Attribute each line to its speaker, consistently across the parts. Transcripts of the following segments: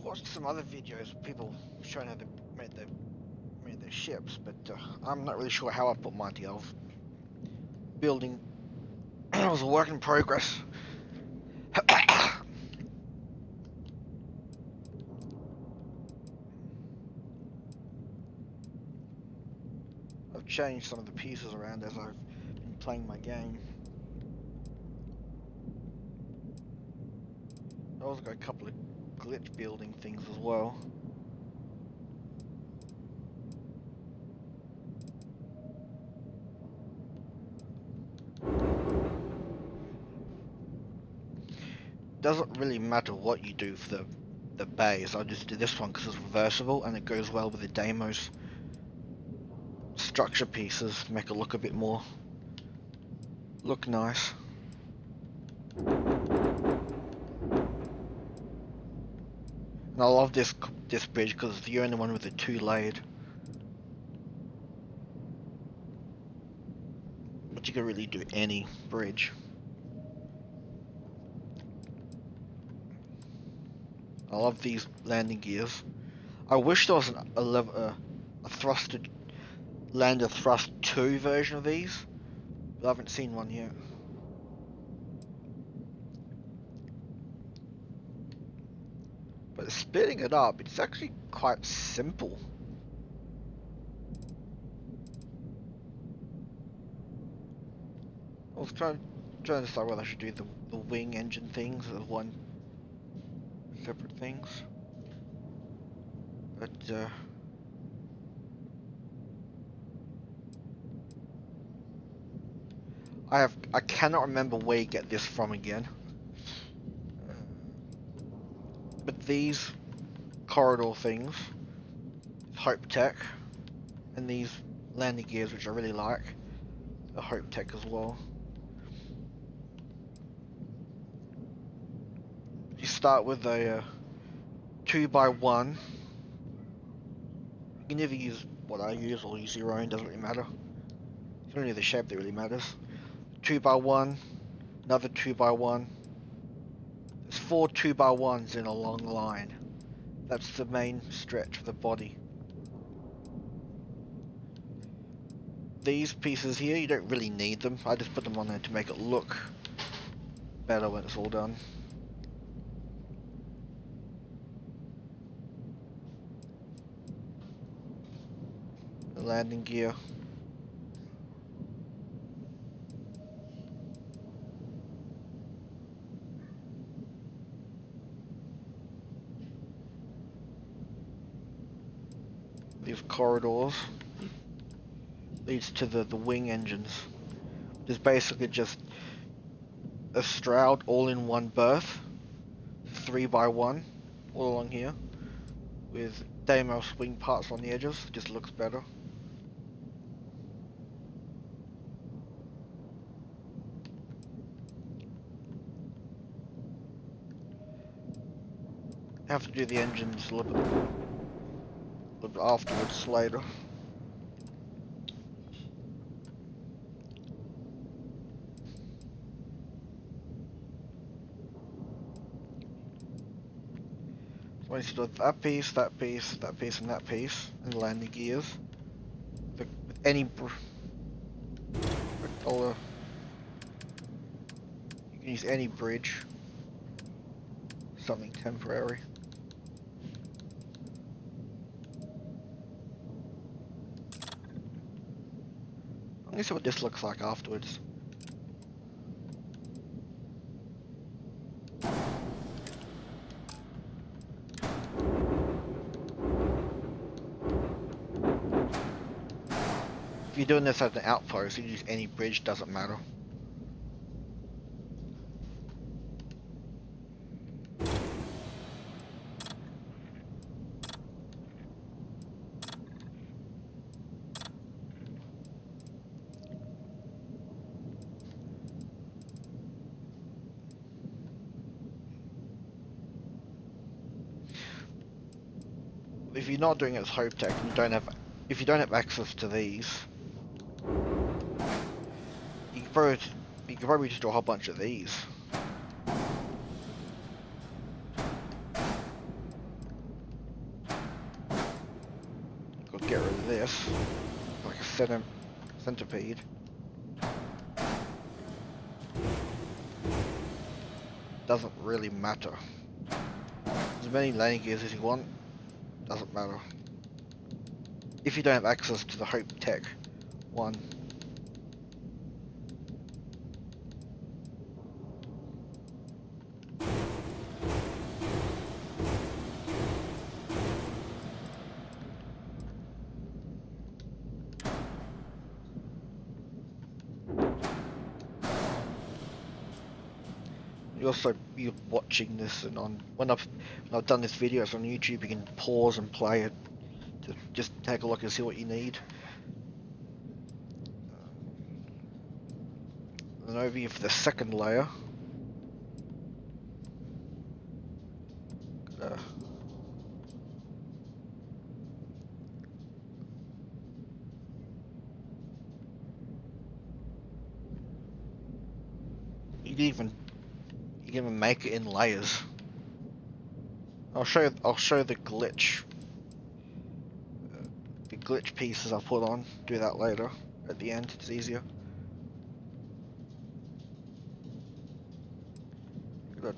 Speaker 1: watched some other videos of people showing how they made their ships, but I'm not really sure how I put mine together. I was building. It was a work in progress. I've changed some of the pieces around as I've been playing my game. I also got a couple of glitch building things as well. Doesn't really matter what you do for the bays. I just did this one because it's reversible and it goes well with the Deimos structure pieces. Make it look a bit more nice. And I love this bridge because it's the only one with the 2-layered. But you can really do any bridge. I love these landing gears. I wish there was a thrusted lander thrust 2 version of these, but I haven't seen one yet. But splitting it up, it's actually quite simple. I was trying to decide whether I should do the wing engine things as one separate things. But I cannot remember where you get this from again. But these corridor things, Hope Tech, and these landing gears, which I really like, are Hope Tech as well. You start with a 2x1. You can either use what I use or use your own, doesn't really matter. It's only the shape that really matters. 2x1, another 2x1. There's 4 2x1s in a long line. That's the main stretch of the body. These pieces here, you don't really need them. I just put them on there to make it look better when it's all done. The landing gear. These corridors leads to the wing engines. There's basically just a Stroud all in one berth, 3x1 all along here, with Deimos wing parts on the edges. Just looks better. I have to do the engines a little bit afterwards, later. So I need to do that piece, that piece, that piece, and that piece, and landing gears. With any color, you can use any bridge. Something temporary. Let me see what this looks like afterwards. If you're doing this as an outpost, you can use any bridge, doesn't matter. If you're not doing it as Hope Tech and if you don't have access to these, you can probably just do a whole bunch of these. I'll get rid of this, like a centipede. Doesn't really matter. As many landing gears as you want, doesn't matter. If you don't have access to the Hope Tech one. You're watching this, and when I've done this video, it's on YouTube. You can pause and play it to just take a look and see what you need. And over here for the second layer. You can even make it in layers. I'll show the glitch pieces I've put on. Do that later at the end. It's easier. Got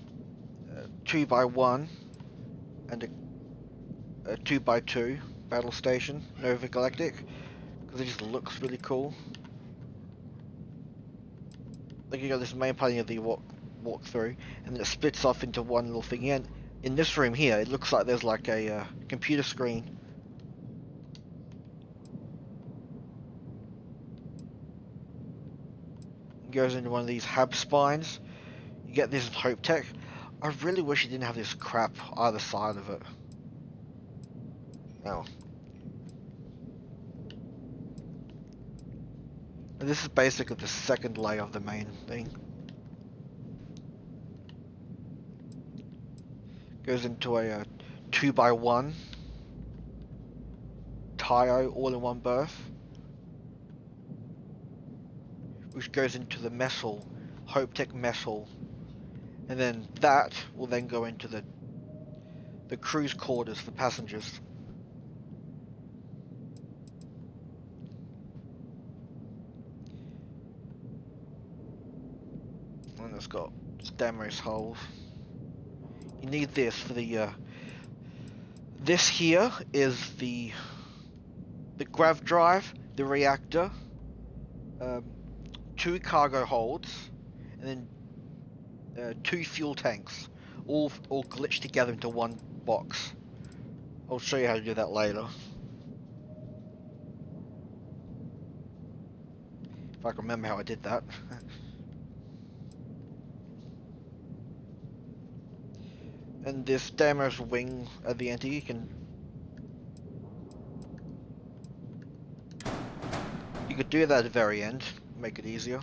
Speaker 1: a 2x1 and a 2x2 battle station, Nova Galactic, because it just looks really cool. Like you got this main part of the walk through, and then it splits off into one little thing. And in this room here, it looks like there's like a computer screen. It goes into one of these hab spines. You get this Hope Tech. I really wish it didn't have this crap either side of it. Oh. And this is basically the second layer of the main thing. Goes into a 2x1 Taio all-in-one berth, which goes into the mess hall, Hope Tech mess hall, and then that will then go into the cruise quarters for passengers. And it's got Stamos holes. You need this for the this here is the grav drive, the reactor, 2 cargo holds, and then 2 fuel tanks, all glitched together into one box. I'll show you how to do that later. If I can remember how I did that. And this Stamos wing at the end here, you could do that at the very end, make it easier.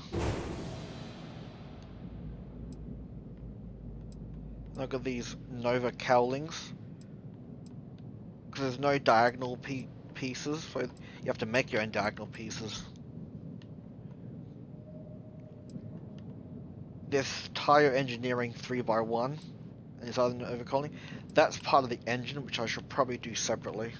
Speaker 1: I've got these Nova cowlings, because there's no diagonal pieces, so you have to make your own diagonal pieces. This Taio Engineering 3x1, and this other Nova cowling, that's part of the engine, which I should probably do separately.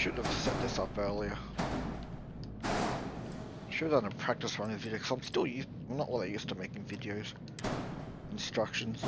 Speaker 1: should have set this up earlier. Should have done a practice run of video, because I'm not all that used to making videos. Instructions.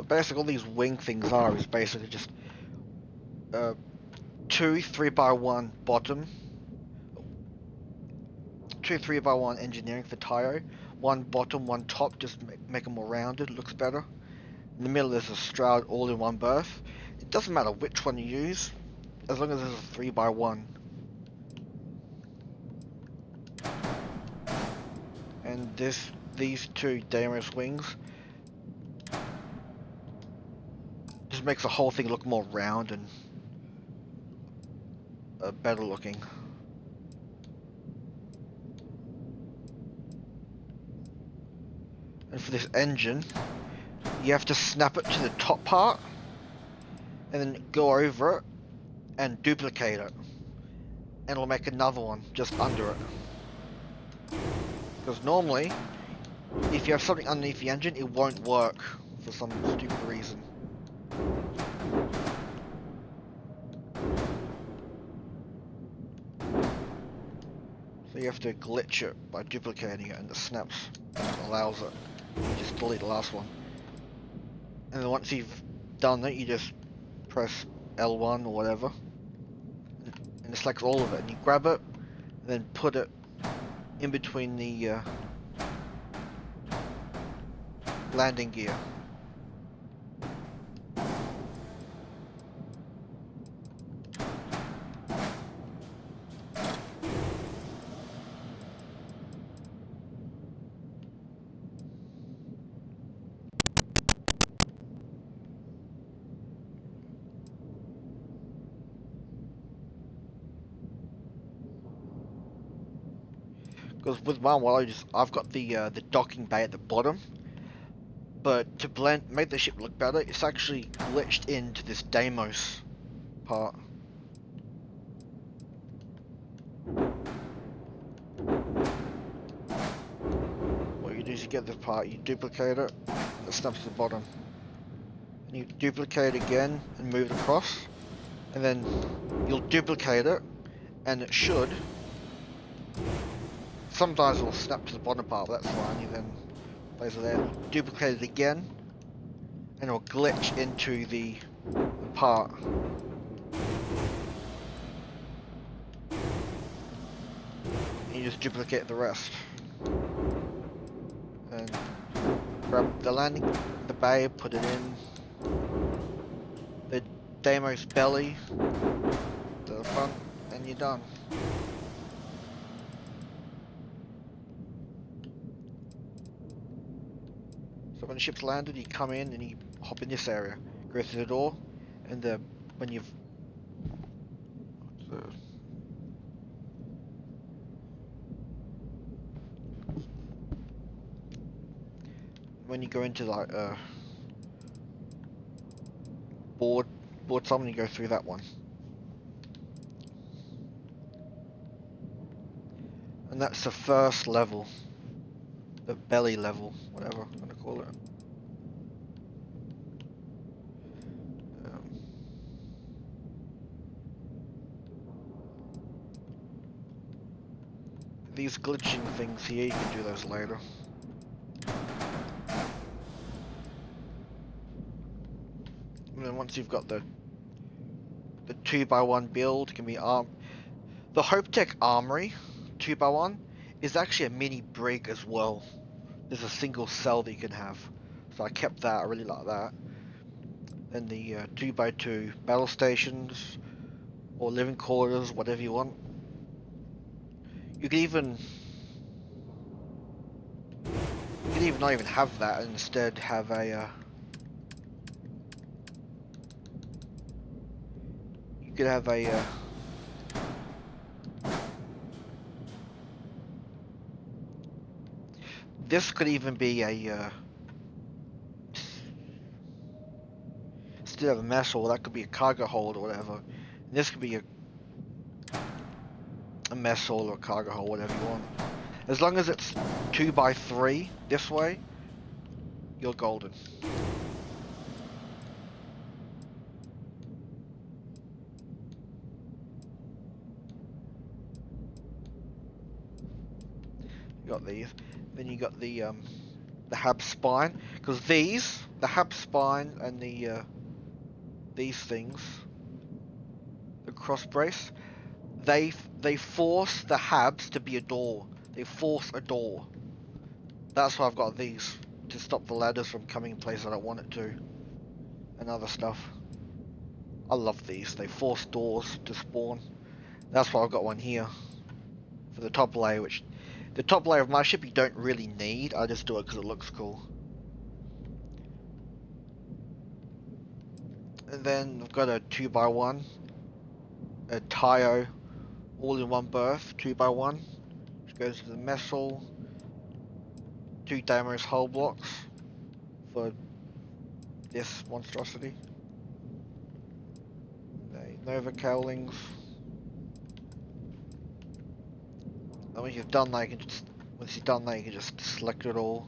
Speaker 1: Basically, all these wing things are is basically just two 3x1 bottom, two 3x1 engineering for Tayo, one bottom, one top, just make them more rounded, looks better. In the middle there's a Stroud all-in-one berth. It doesn't matter which one you use, as long as there's a 3x1. And these two Deimos wings just makes the whole thing look more round and better looking. And for this engine, you have to snap it to the top part and then go over it and duplicate it, and it'll make another one just under it. Because normally, if you have something underneath the engine, it won't work for some stupid reason. So you have to glitch it by duplicating it, and it snaps and allows it. You just delete the last one. And then once you've done it, you just press L1 or whatever, and it selects all of it, and you grab it, and then put it in between the landing gear. Because with mine, I've got the docking bay at the bottom, but to make the ship look better, it's actually glitched into this Deimos part. What you do is you get this part, you duplicate it, it snaps to the bottom. And you duplicate it again and move it across, and then you'll duplicate it, and it should. Sometimes it'll snap to the bottom part, but that's fine. You then place it there, you duplicate it again, and it'll glitch into the part. And you just duplicate the rest. And grab the landing, the bay, put it in. The Deimos belly to the front, and you're done. So when the ship's landed, you come in and you hop in this area, go through the door, and when you've when you go into like board something, you go through that one, and that's the first level, the belly level, whatever I'm gonna call it. these glitching things here, you can do those later. And then once you've got the 2x1 build, it can be the Hopetech Armory 2x1 is actually a mini brig as well. There's a single cell that you can have, so I kept that. I really like that. Then the 2x2 battle stations or living quarters, whatever you want. You could even not even have that, and instead have a you could have a this could even be a instead of a mess hall, that could be a cargo hold or whatever. And this could be a mess hall or a cargo hold, whatever you want. As long as it's 2x3 this way, you're golden. You got these. Then you got the hab spine, because the hab spine and these things, the cross brace, they force the habs to be a door. They force a door. That's why I've got these, to stop the ladders from coming in places I don't want it to, and other stuff. I love these. They force doors to spawn. That's why I've got one here for the top layer, which the top layer of my ship you don't really need. I just do it because it looks cool. And then I've got a 2x1, a Taio all-in-one berth 2x1, which goes to the mess hall. 2 Deimos hull blocks for this monstrosity. Nova cowlings. And when you've done that, once you've done that, you can just select it all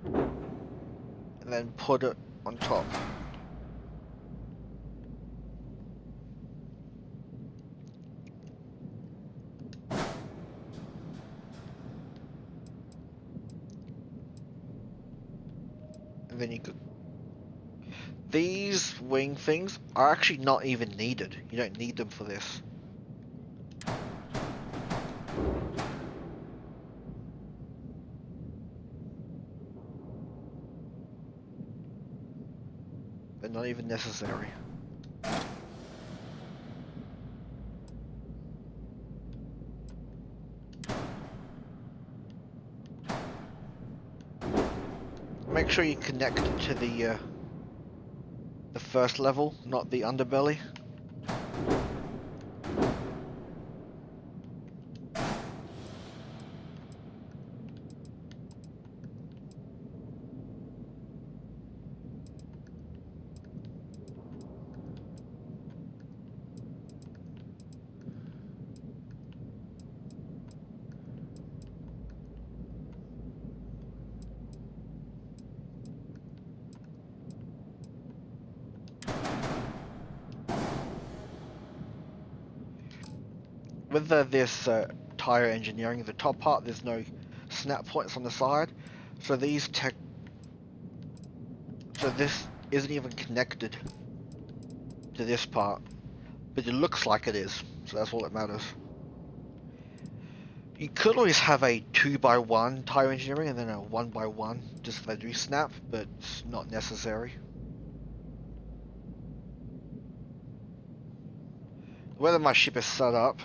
Speaker 1: and then put it on top. And then you could. These wing things are actually not even needed. You don't need them for this. They're not even necessary. Make sure you connect to the first level, not the underbelly. With this tire engineering, the top part, there's no snap points on the side, so this isn't even connected to this part, but it looks like it is, so that's all that matters. You could always have a 2x1 tire engineering and then a 1x1, just so they do snap, but it's not necessary. The way that my ship is set up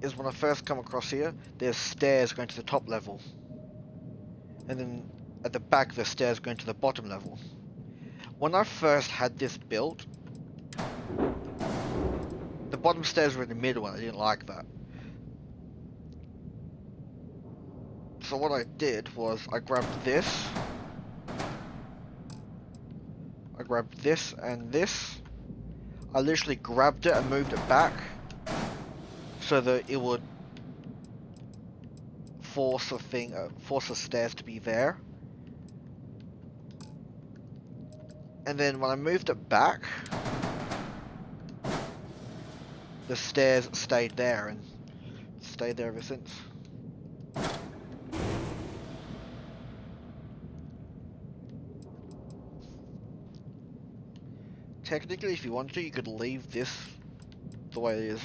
Speaker 1: is when I first come across here, there's stairs going to the top level. And then at the back, there's stairs going to the bottom level. When I first had this built, the bottom stairs were in the middle and I didn't like that. So what I did was I grabbed this and this. I literally grabbed it and moved it back so that it would force the stairs to be there. And then when I moved it back, the stairs stayed there, and stayed there ever since. Technically, if you wanted to, you could leave this the way it is.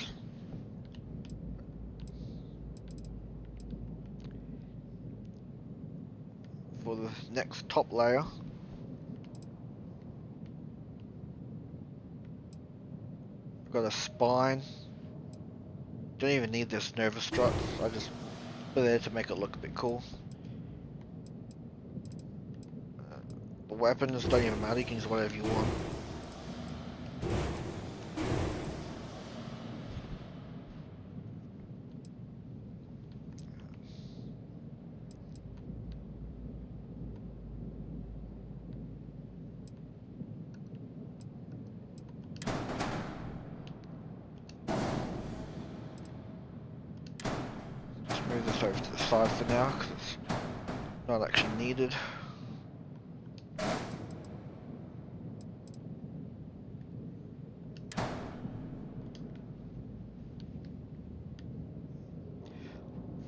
Speaker 1: For the next top layer. I've got a spine. Don't even need this Nova strut. I just put it there to make it look a bit cool. The weapons don't even matter, you can use whatever you want. Just move this over to the side for now, because it's not actually needed.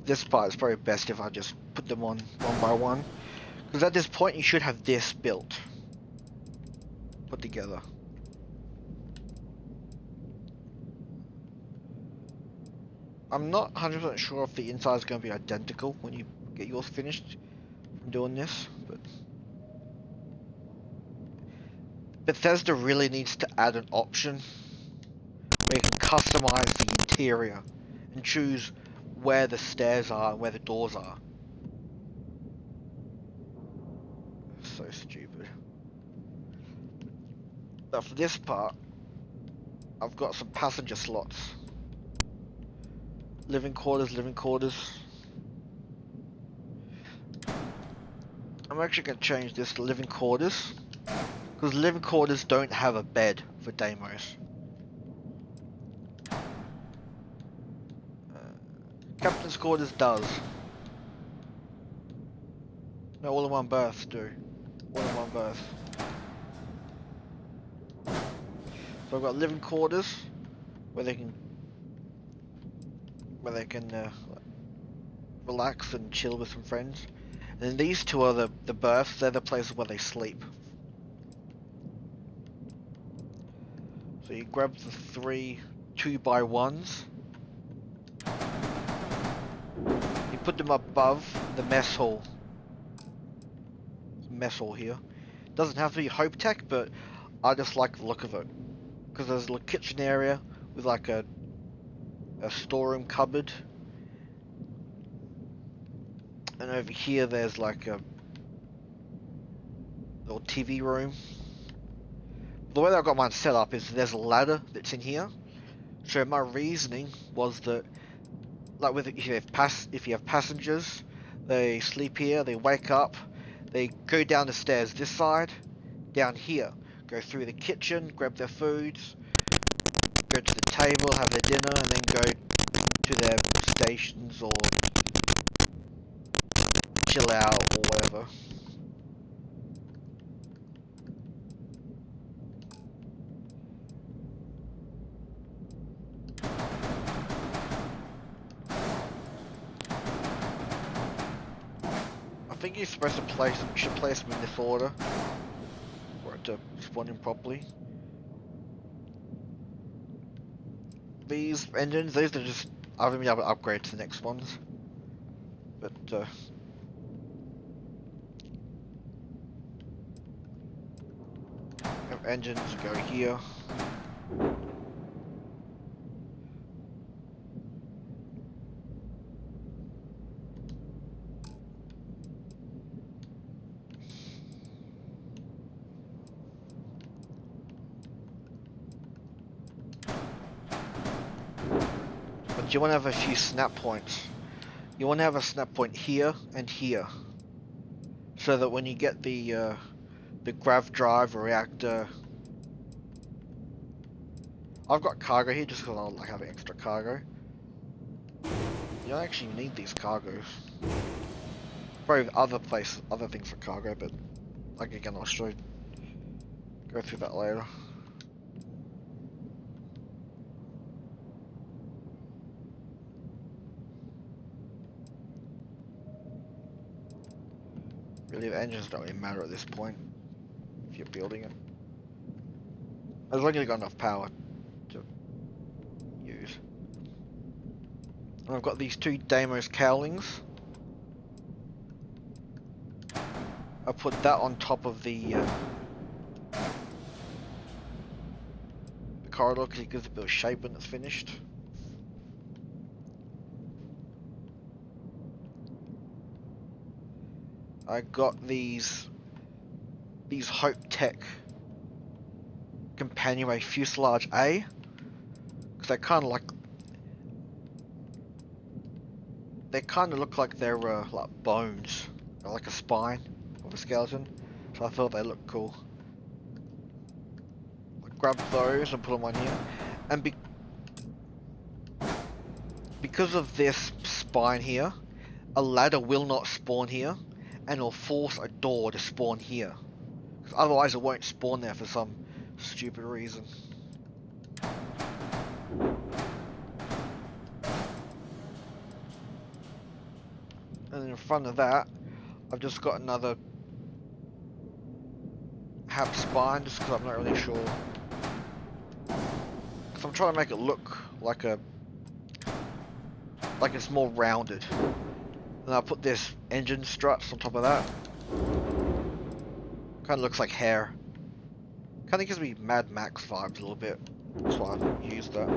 Speaker 1: This part is probably best if I just put them on one by one, because at this point you should have this built, put together. I'm not 100% sure if the inside is going to be identical when you get yours finished from doing this, but Bethesda really needs to add an option where you can customize the interior and choose where the stairs are and where the doors are. So stupid. Now for this part, I've got some passenger slots. Living quarters, living quarters. I'm actually going to change this to living quarters, because living quarters don't have a bed for Deimos. Captain's quarters does. No, all-in-one berths do. All-in-one berths. So I've got living quarters where they can relax and chill with some friends. And then these two are the berths. They're the places where they sleep. So you grab the 3 2x1s. You put them above the mess hall. Mess hall here. Doesn't have to be Hope Tech, but I just like the look of it. Because there's a little kitchen area with like a storeroom cupboard. And over here there's like a little TV room. The way that I've got mine set up is there's a ladder that's in here. So my reasoning was that, like if you have passengers, they sleep here, they wake up, they go down the stairs this side, down here, go through the kitchen, grab their foods, go to the table, have their dinner, and then go to their stations or chill out or whatever. I think you're supposed to should place them in this order for it to spawn in properly. These engines, these are just, I haven't been able to upgrade to the next ones, but engines go here. But you want to have a few snap points. You want to have a snap point here and here, so that when you get the grav drive or reactor, I've got cargo here just because I like having extra cargo. You don't actually need these cargoes. Probably other things for cargo, but like again, I'll go through that later. Really, the engines don't really matter at this point if you're building it. As long as you've got enough power to use. And I've got these two Deimos cowlings. I put that on top of the corridor because it gives a bit of shape when it's finished. I got these Hope Tech Companionway Fuselage A because they kind of look like they're like bones, or like a spine of a skeleton. So I thought they looked cool. I grabbed those and put them on here, and because of this spine here, a ladder will not spawn here, and it'll force a door to spawn here. Because otherwise it won't spawn there for some stupid reason. And in front of that, I've just got another HAP spine, just because I'm not really sure. Because I'm trying to make it look like it's more rounded. And I put this engine struts on top of that. Kind of looks like hair. Kind of gives me Mad Max vibes a little bit. That's why I used that.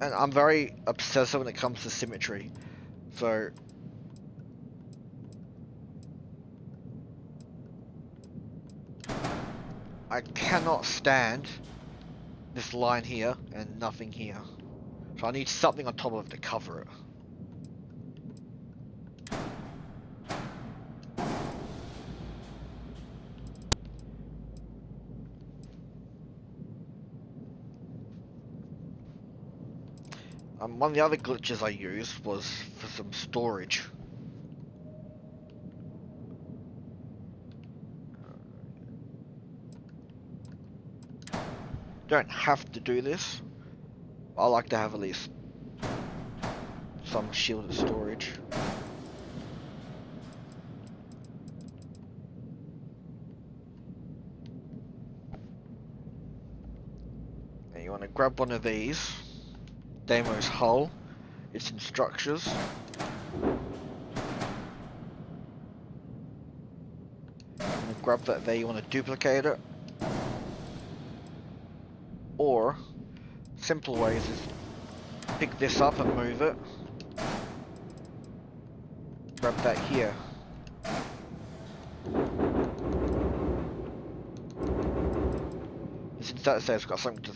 Speaker 1: And I'm very obsessive when it comes to symmetry. So I cannot stand this line here and nothing here. So I need something on top of it to cover it. One of the other glitches I used was for some storage. Don't have to do this. I like to have at least some shielded storage. And you want to grab one of these. Deimos hull. It's in structures. And grab that there, you want to duplicate it. Or, simple ways is pick this up and move it. Grab that here. Since that says it's got something to...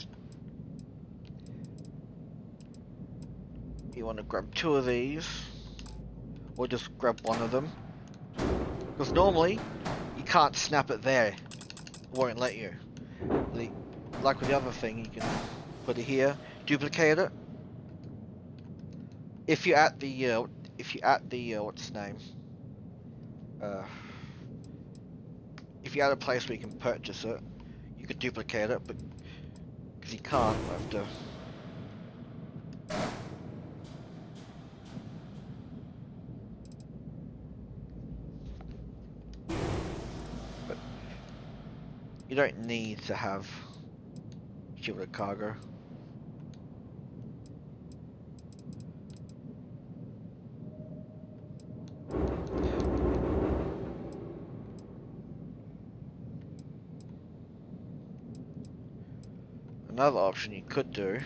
Speaker 1: You want to grab two of these. Or just grab one of them. Because normally, you can't snap it there. It won't let you. Like with the other thing, you can put it here, duplicate it. If you're at the, what's his name? If you're at a place where you can purchase it, you could duplicate it, but because you can't, you have to. But you don't need to have shielded cargo. Another option you could do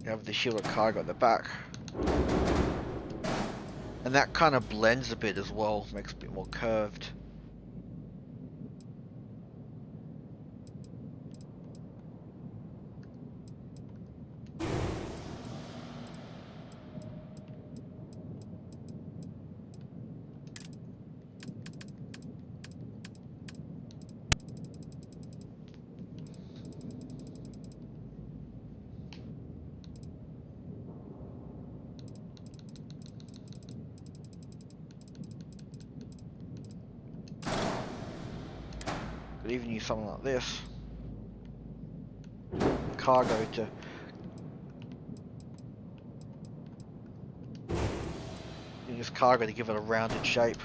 Speaker 1: you have the shielded cargo at the back. And that kind of blends a bit as well, makes it a bit more curved. Could even use something like this. Cargo to use cargo to give it a rounded shape.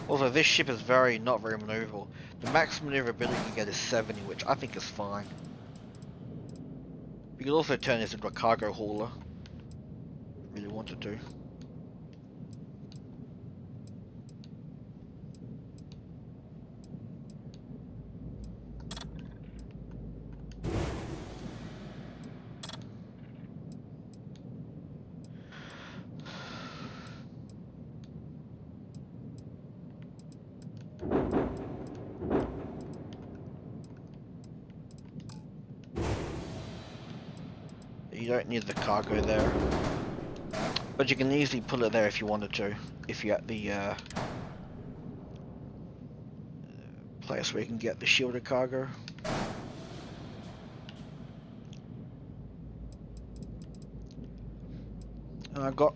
Speaker 1: Also, this ship is not very maneuverable. The max maneuverability you can get is 70, which I think is fine. You could also turn this into a cargo hauler, if you really wanted to. You don't need the cargo there, but you can easily put it there if you wanted to, if you're at the place where you can get the shielded cargo. And I've got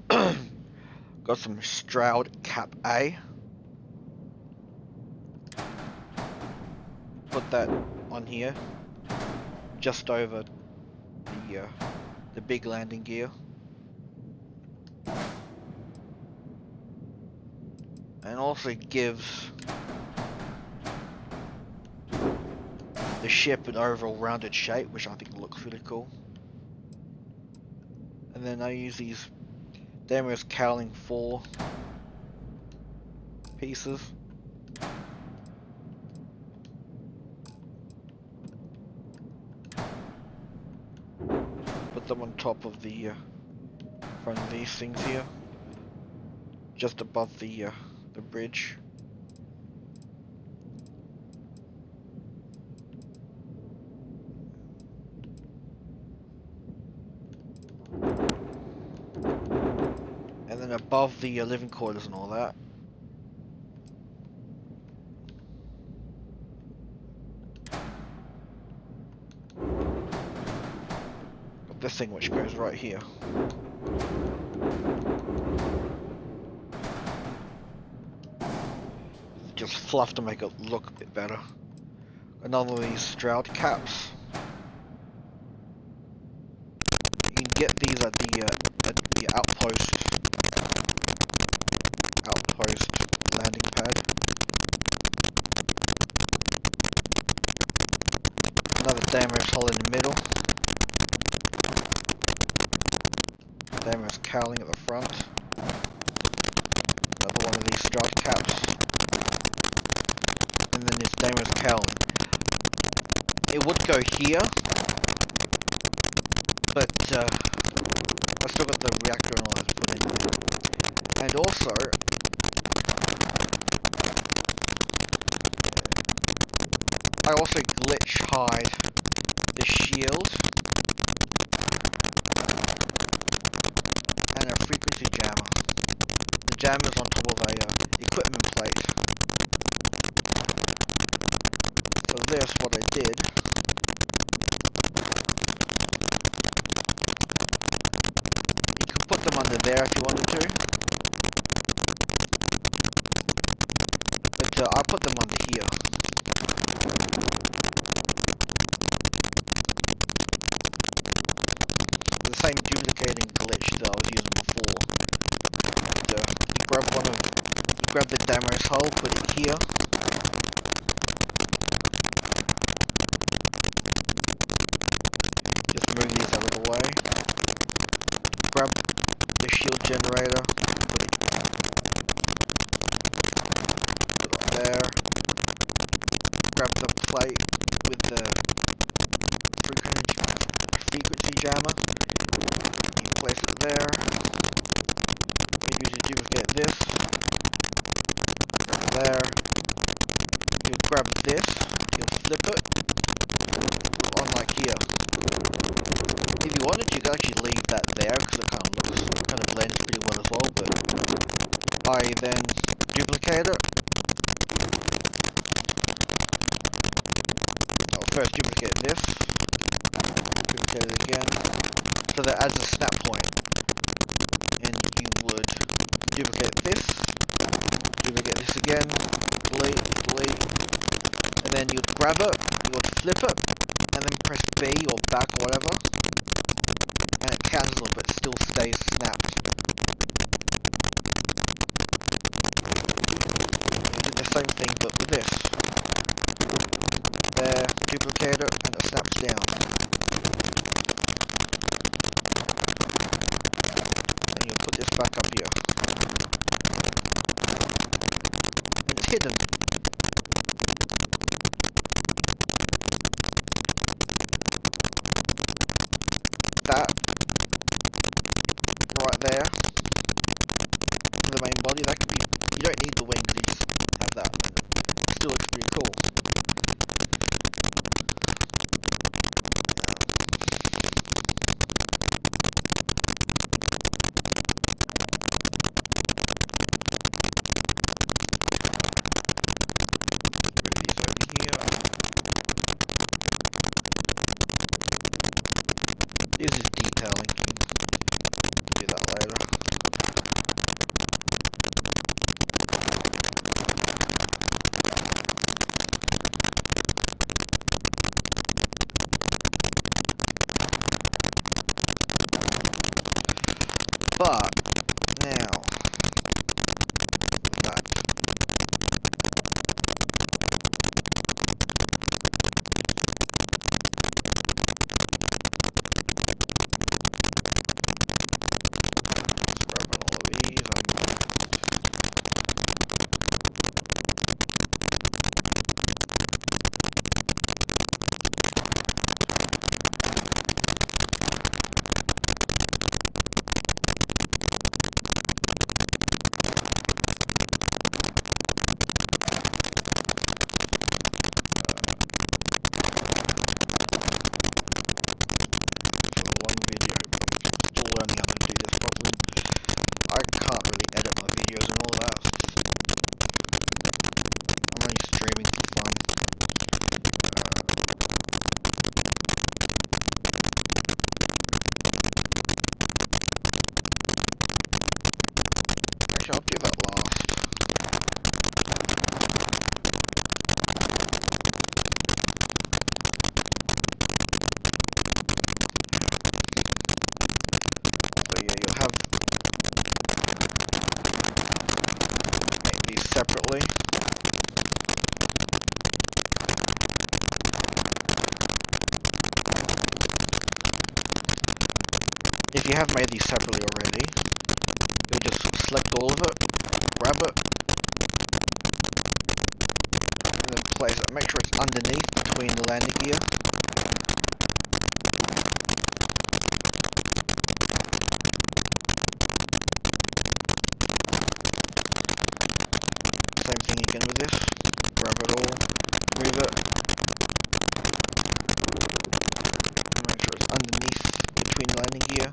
Speaker 1: some Stroud Cap A. Put that on here, just over the big landing gear. And also gives the ship an overall rounded shape, which I think looks really cool. And then I use these Daimler's Cowling 4 pieces. Put them on top of the front of these things here, just above the bridge. And then above the living quarters and all that. Got this thing which goes right here. Just fluff to make it look a bit better. Another of these Stroud caps. You can get these at the outpost landing pad. Another Daimler's hull in the middle. Daimler's cowling at the front. Another one of these Stroud caps. And then this Daimler's cowling. It would go here, but I still got the reactor and all that to put in there. And also, I also glitch hide the shield and a frequency jammer. The jammer's on top of a equipment plate. So this, what I did, you could put them under there if you wanted to, but I put them under here. The same duplicating glitch that I was using before. You grab the Daimler's hull, put it here. Just move these out of the way. Grab the shield generator, put it there. Grab the plate with the frequency jammer. You place it there. You use to duplicate this. There. You grab this. You flip it. On like here. If you wanted, you could actually leave that there because it kind of blends pretty well as well. But I then duplicate it. I'll first duplicate this. Duplicate it again. So that adds a snap point. And you would duplicate this. Duplicate this again. Delete. And then you'd grab it. You would flip it. And then press B or back or whatever. And it cancels it, but still stays snapped. You do the same thing, but with this. There, duplicate it, and it snaps down. And you put this back up here. It's hidden. That right there, the main body, that could be, you don't need the wings, you just have that. It still looks pretty cool. Move these over here. This is detailing, you can do that later. But now that grabbing all of these, long video, still learning how to do this properly. I can't really edit my videos and all that. I'm only streaming for fun. Actually, I'll do that last. So yeah, you'll have these separately. If you have made these separately already, you'll just select all of it, grab it, and then place it. Make sure it's underneath between the landing gear. Same thing again with this. Grab it all, move it. Make sure it's underneath between the landing gear.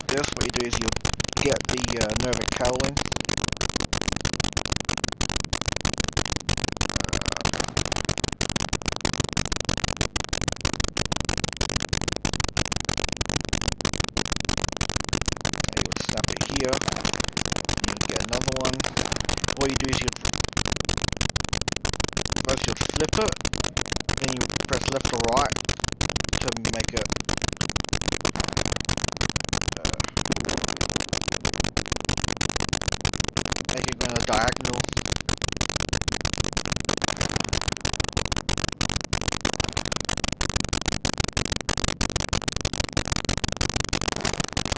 Speaker 1: This, what you do is you get the Nova cowling. And you would snap it here. You get another one. What you do is first you'll flip it, then you press left or right to make it go diagonal.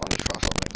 Speaker 1: Let me try something.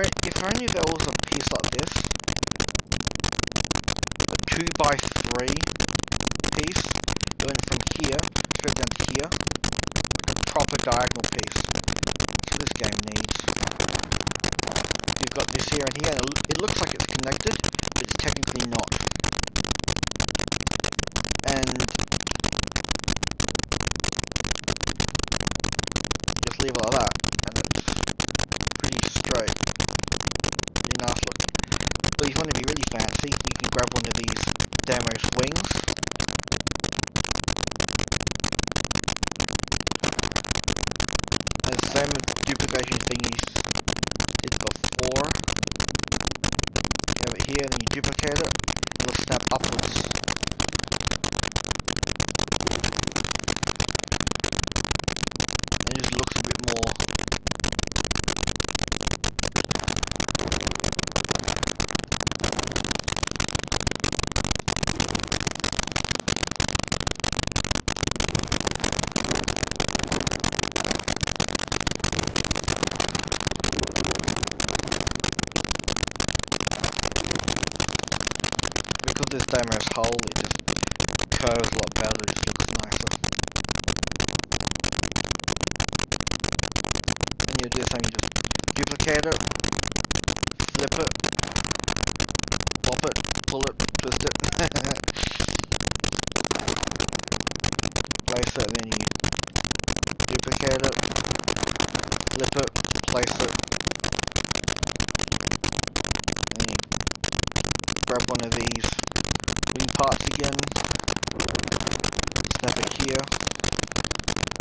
Speaker 1: if only there was a piece like this, a 2x3 piece, going from here straight down to here, a proper diagonal piece. That's what this game needs. You've got this here and here, and it looks like it's connected, but it's technically not. And just leave it like that, and it's pretty straight. Pretty nice looking. But if you want to be really fancy, you can grab one of these Deimos wings. And the same duplication thing you did before. You have it here, and then you duplicate it, it'll snap upwards. And it just looks a bit more. Because this Deimos hole, it just curves a lot better, it just looks nicer. And you do the same, you just duplicate it, flip it, pop it, pull it, twist it, place it, and then you duplicate it, flip it, place it, and you grab one of these wing parts again, snap it here,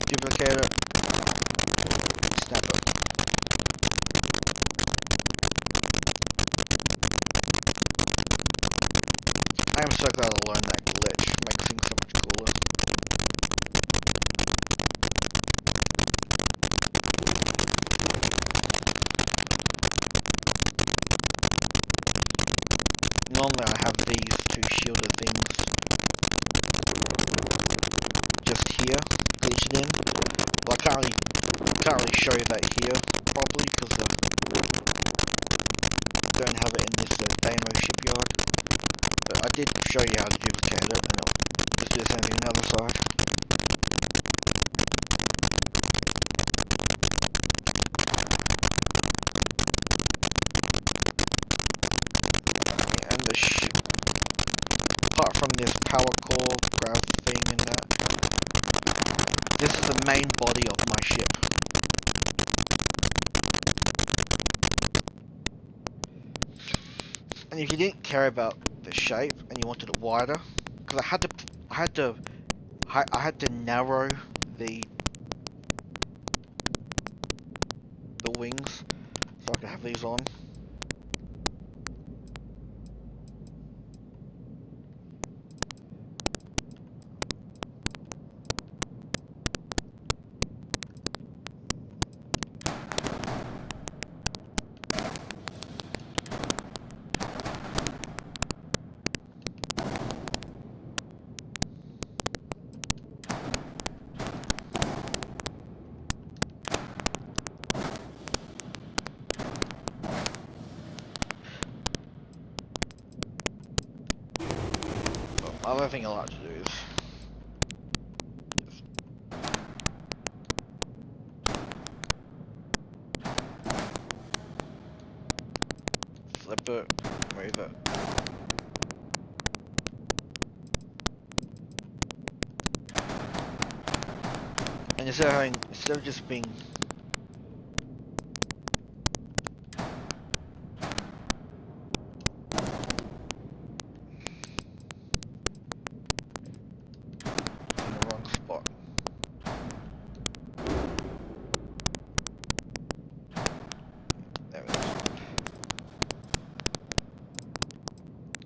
Speaker 1: duplicate it, snap it. I am so glad I learned that glitch, it makes things so much cooler. Normally I have these two shielded things just here, glitched in. Well, I can't really show you that here properly because I don't have it in this Deimos shipyard. But I did show you how to duplicate it, and I'll just do the same thing on the other side. Yeah, and apart from this power core, grav thing and that, this is the main body of my ship. And if you didn't care about the shape and you wanted it wider, because I had to narrow the wings so I could have these on. Other thing I like to do is just flip it, move it. And instead of just being spot. There it is.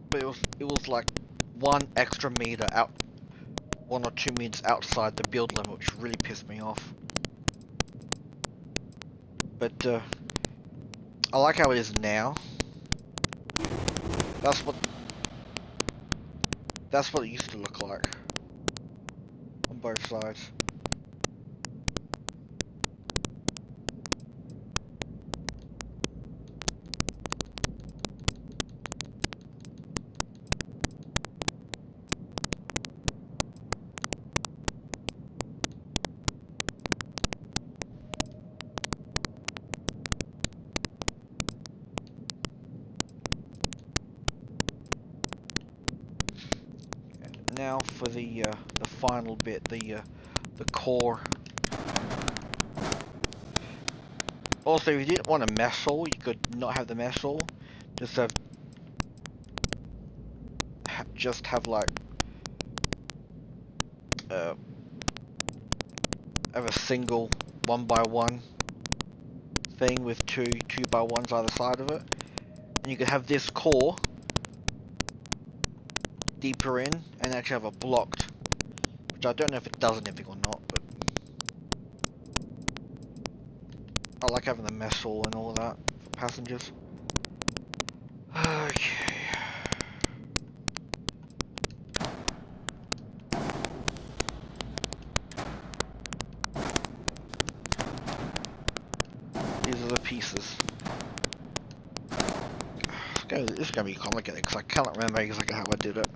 Speaker 1: But it was like 1 extra meter out, 1 or 2 meters outside the build limit, which really pissed me off. But I like how it is now. That's what it used to look like on both sides. now for the final bit, the core. Also, if you didn't want a mesh saw, you could not have the mesh saw. Just have like have a single 1x1 thing with two 2x1s either side of it, and you could have this core deeper in and actually have a blocked, which I don't know if it does anything or not, but I like having the mesh saw and all of that for passengers. Okay. These are the pieces. This is going to be complicated because I cannot remember exactly how I did it.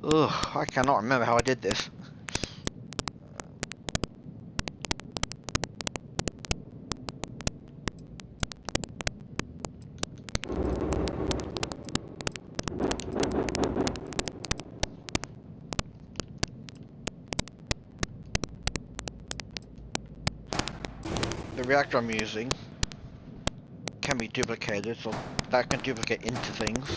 Speaker 1: Ugh, I cannot remember how I did this. The reactor I'm using can be duplicated, so that can duplicate into things.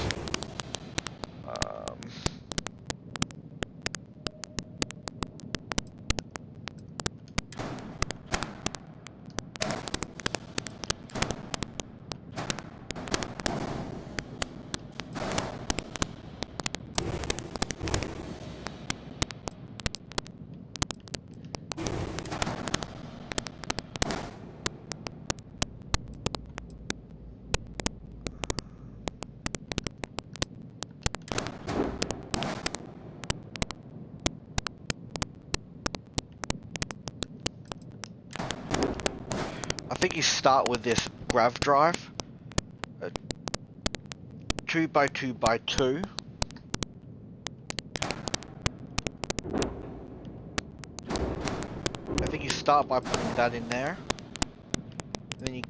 Speaker 1: I think you start with this grav drive, 2x2x2. I think you start by putting that in there, then you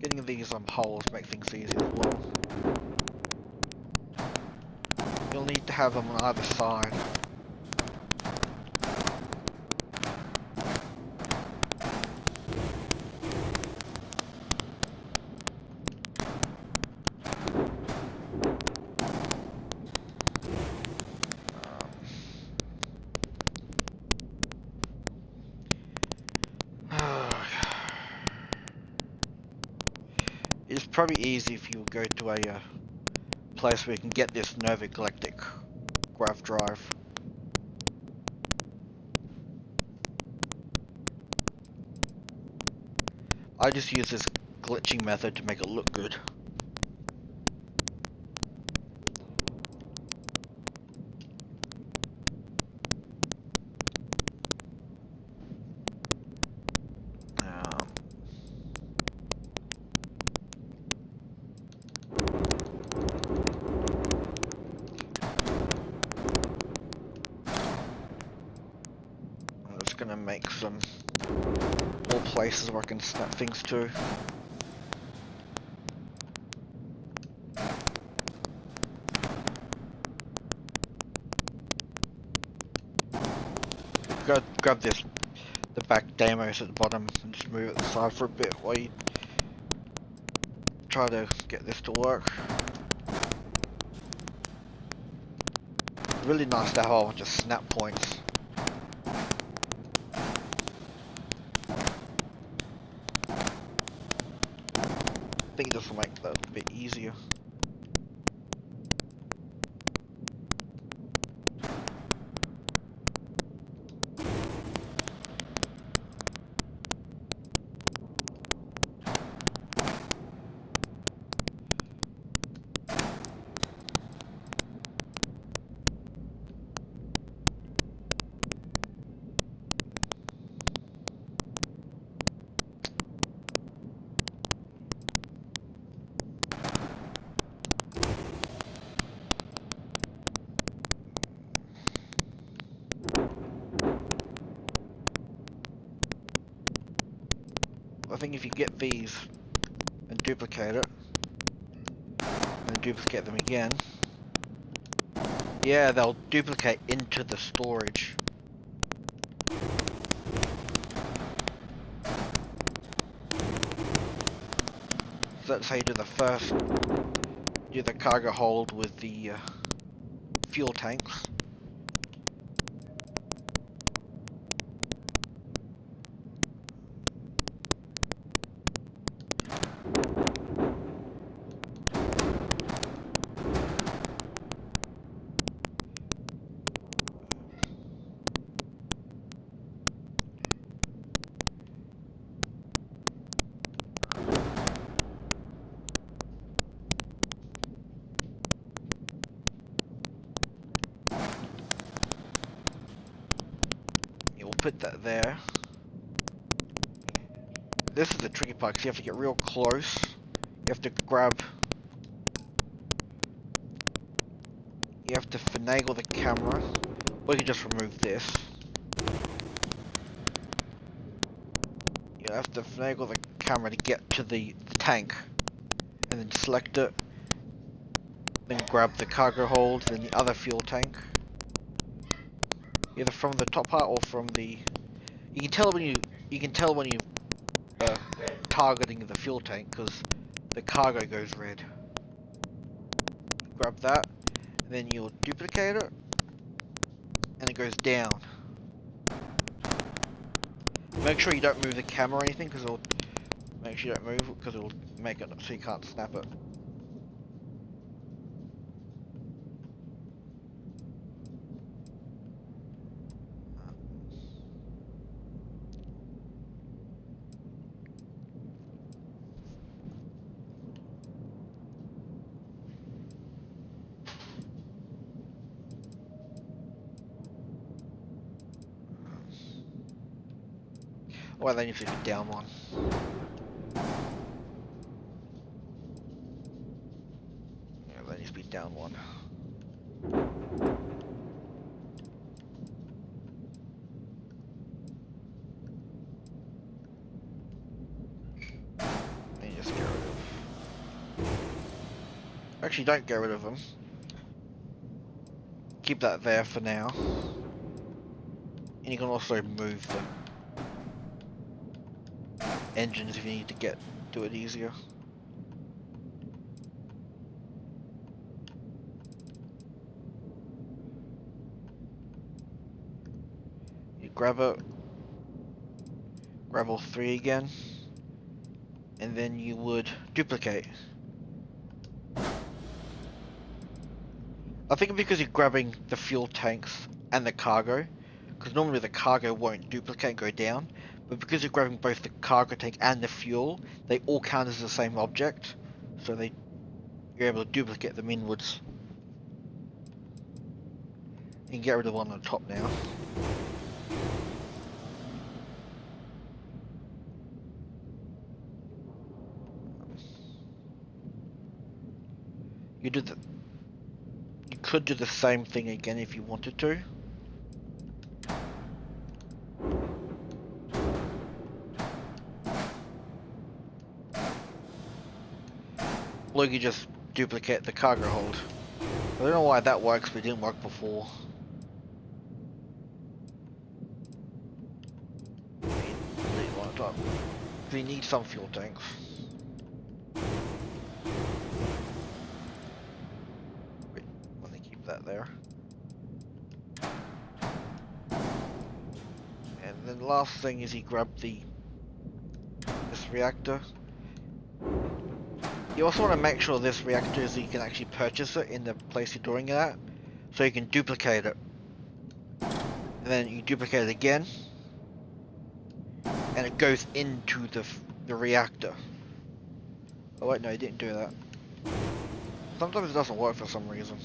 Speaker 1: getting these holes make things easy as well. You'll need to have them on either side. It's probably easy if you go to a place where you can get this Nova Galactic grav drive. I just use this glitching method to make it look good. Gonna make some more places where I can snap things to. Grab the back demos at the bottom and just move it aside for a bit while you try to get this to work. Really nice to have a bunch of snap points. I think this will make that a bit easier. I think if you get these and duplicate it, and duplicate them again, yeah, they'll duplicate into the storage. So that's how you do the first, do the cargo hold with the fuel tanks. We'll put that there. This is the tricky part, because you have to get real close. You have to grab... You have to finagle the camera. Or you can just remove this. You have to finagle the camera to get to the tank. And then select it. Then grab the cargo hold, then the other fuel tank. Either from the top part or from the... You can tell when you targeting the fuel tank, because the cargo goes red. Grab that, and then you'll duplicate it, and it goes down. Make sure you don't move the camera or anything, because it'll make sure you don't move it, because it'll make it so you can't snap it. Well, then you should be down one. Yeah, then you should be down one. Then you just get rid of... Actually, don't get rid of them. Keep that there for now. And you can also move the engines if you need to do it easier. You grab it, grab all three again, and then you would duplicate. I think because you're grabbing the fuel tanks and the cargo, because normally the cargo won't duplicate and go down, but because you're grabbing both the cargo tank and the fuel, they all count as the same object, so you're able to duplicate them inwards. You can get rid of one on the top now. You could do the same thing again if you wanted to. Or you could just duplicate the cargo hold. I don't know why that works, but it didn't work before. Delete one at a time. We need some fuel tanks. Wait, let me keep that there. And then the last thing is you grab this reactor. You also want to make sure this reactor is you can actually purchase it in the place you're doing it at, so you can duplicate it. And then you duplicate it again, and it goes into the reactor. Oh wait, no, you didn't do that. Sometimes it doesn't work for some reason.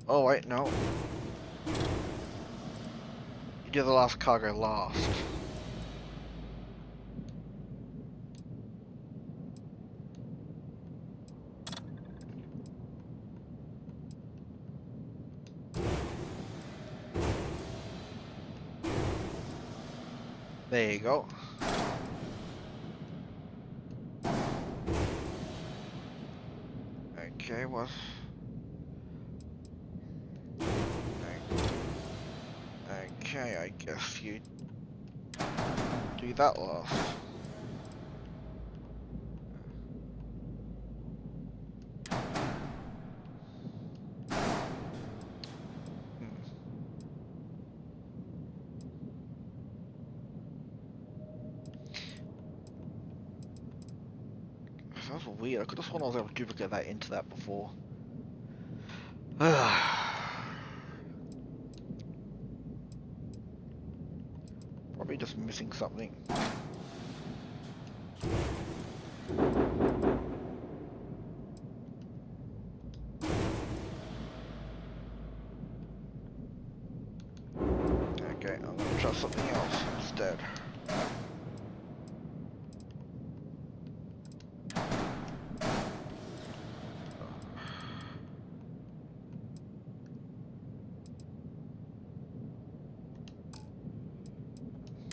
Speaker 1: Oh wait, no. You do the last cargo last. There you go. Okay, what? Okay, I guess you do that last. That's weird. I could have sworn I was able to duplicate that into that before. Probably just missing something. Okay, I'm gonna try something else instead.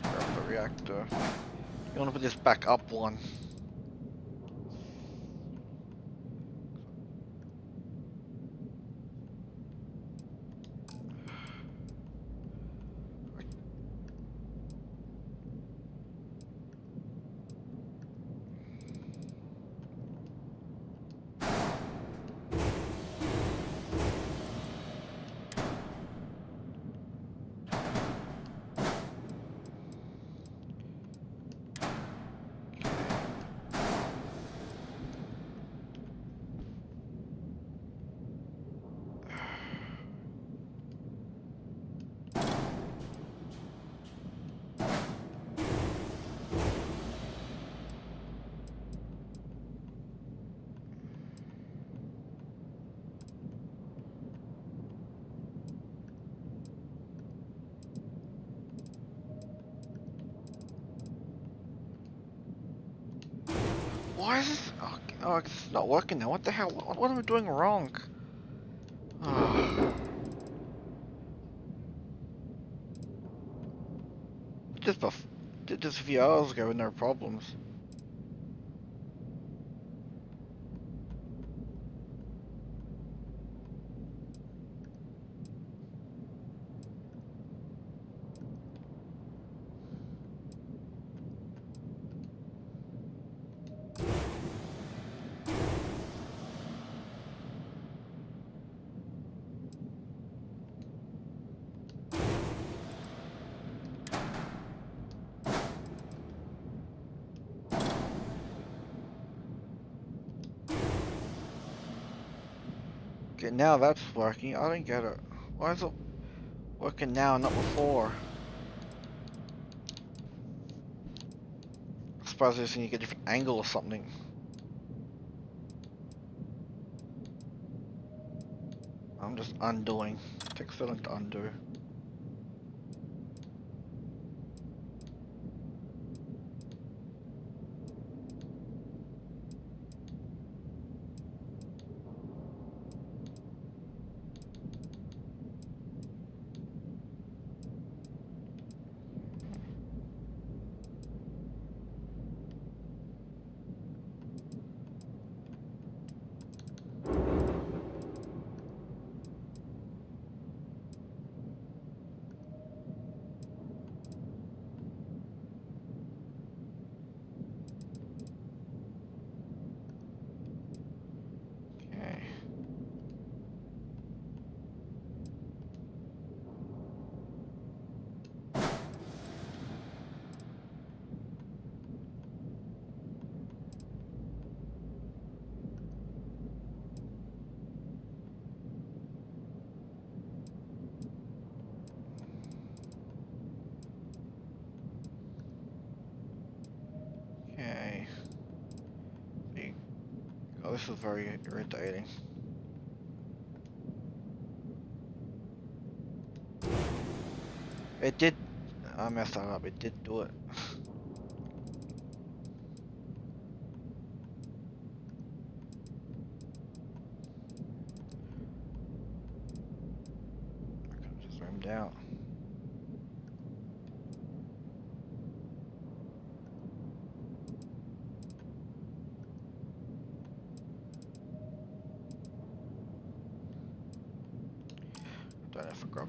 Speaker 1: Grab the reactor. You wanna put this back up one. Why is this? Oh, it's not working now. What the hell? What am I doing wrong? Just did this a few hours ago with no problems. Okay, now that's working. I don't get it. Why is it working now, not before? I suppose I just need to get a different angle or something. I'm just undoing. Takes so long to undo. Okay. Okay. Oh, this is very irritating. It did. I messed that up. It did do it. I could have just zoomed out.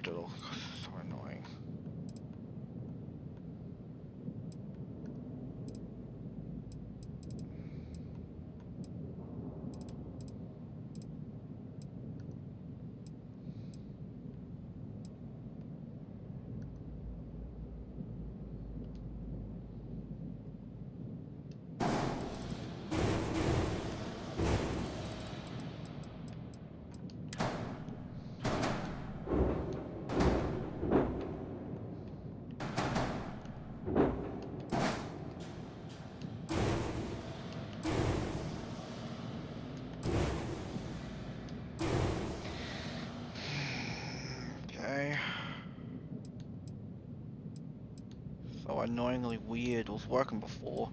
Speaker 1: Whopdoodle. So annoying. Okay. So annoyingly weird. It was working before.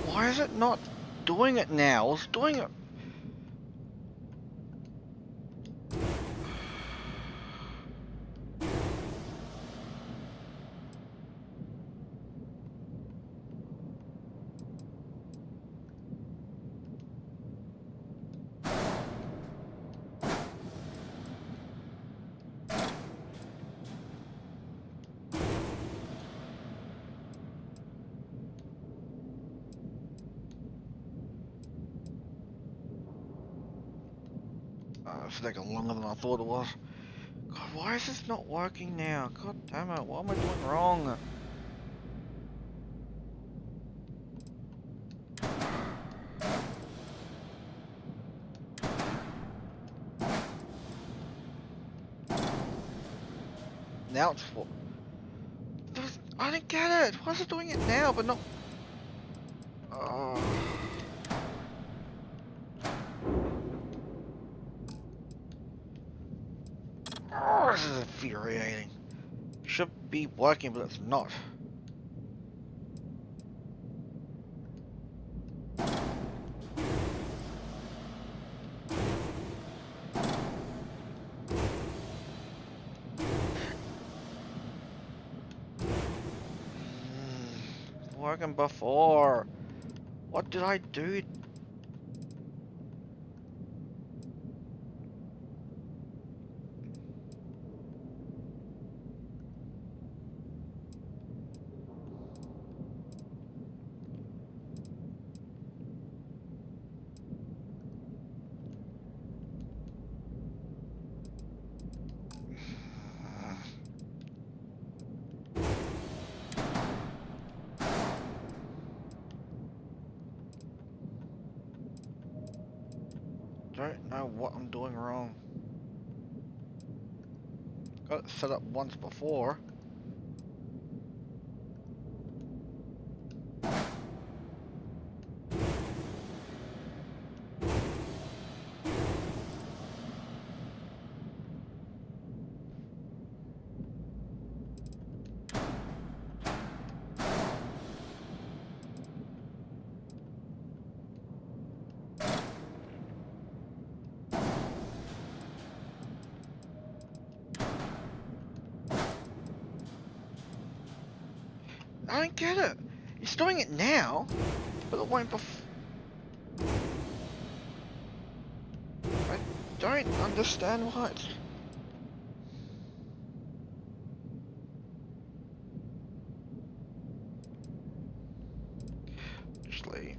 Speaker 1: Why is it not doing it now? It was doing it. It's taking longer than I thought it was. God, why is this not working now? God damn it, what am I doing wrong? Now it's for... I didn't get it! Why is it doing it now, but not... Oh. Oh, this is infuriating. Should be working, but it's not. Working before. What did I do? Don't know what I'm doing wrong. Got it set up once before. I don't get it. It's doing it now, but it won't before. I don't understand why it's... Actually...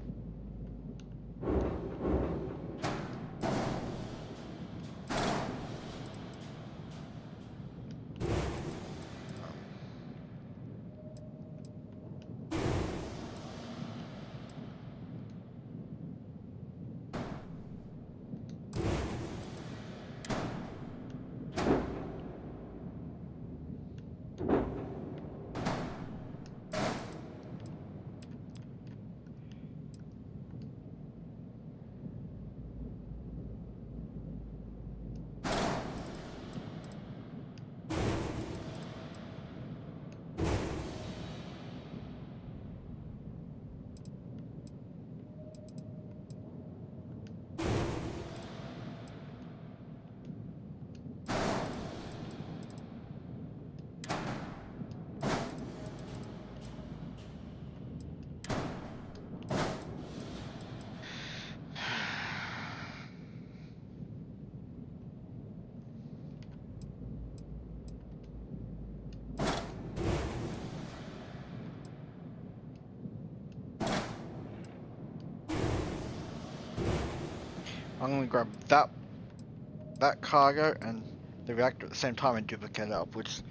Speaker 1: I'm gonna grab that cargo and the reactor at the same time and duplicate it up, which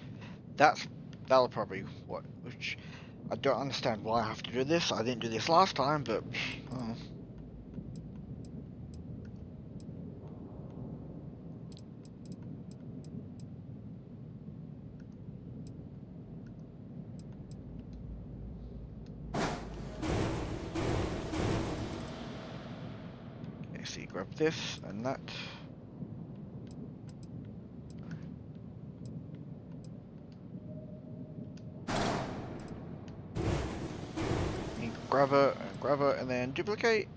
Speaker 1: that'll probably what, which I don't understand why I have to do this. I didn't do this last time, but oh. Okay, so you grab this and that. You grab it, and then duplicate.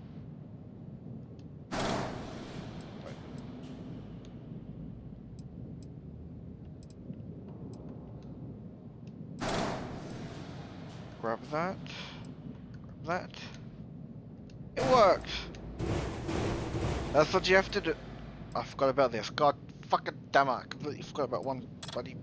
Speaker 1: Grab that. Grab that. It worked! That's what you have to do. I forgot about this. God fucking damn it. I completely forgot about one bloody...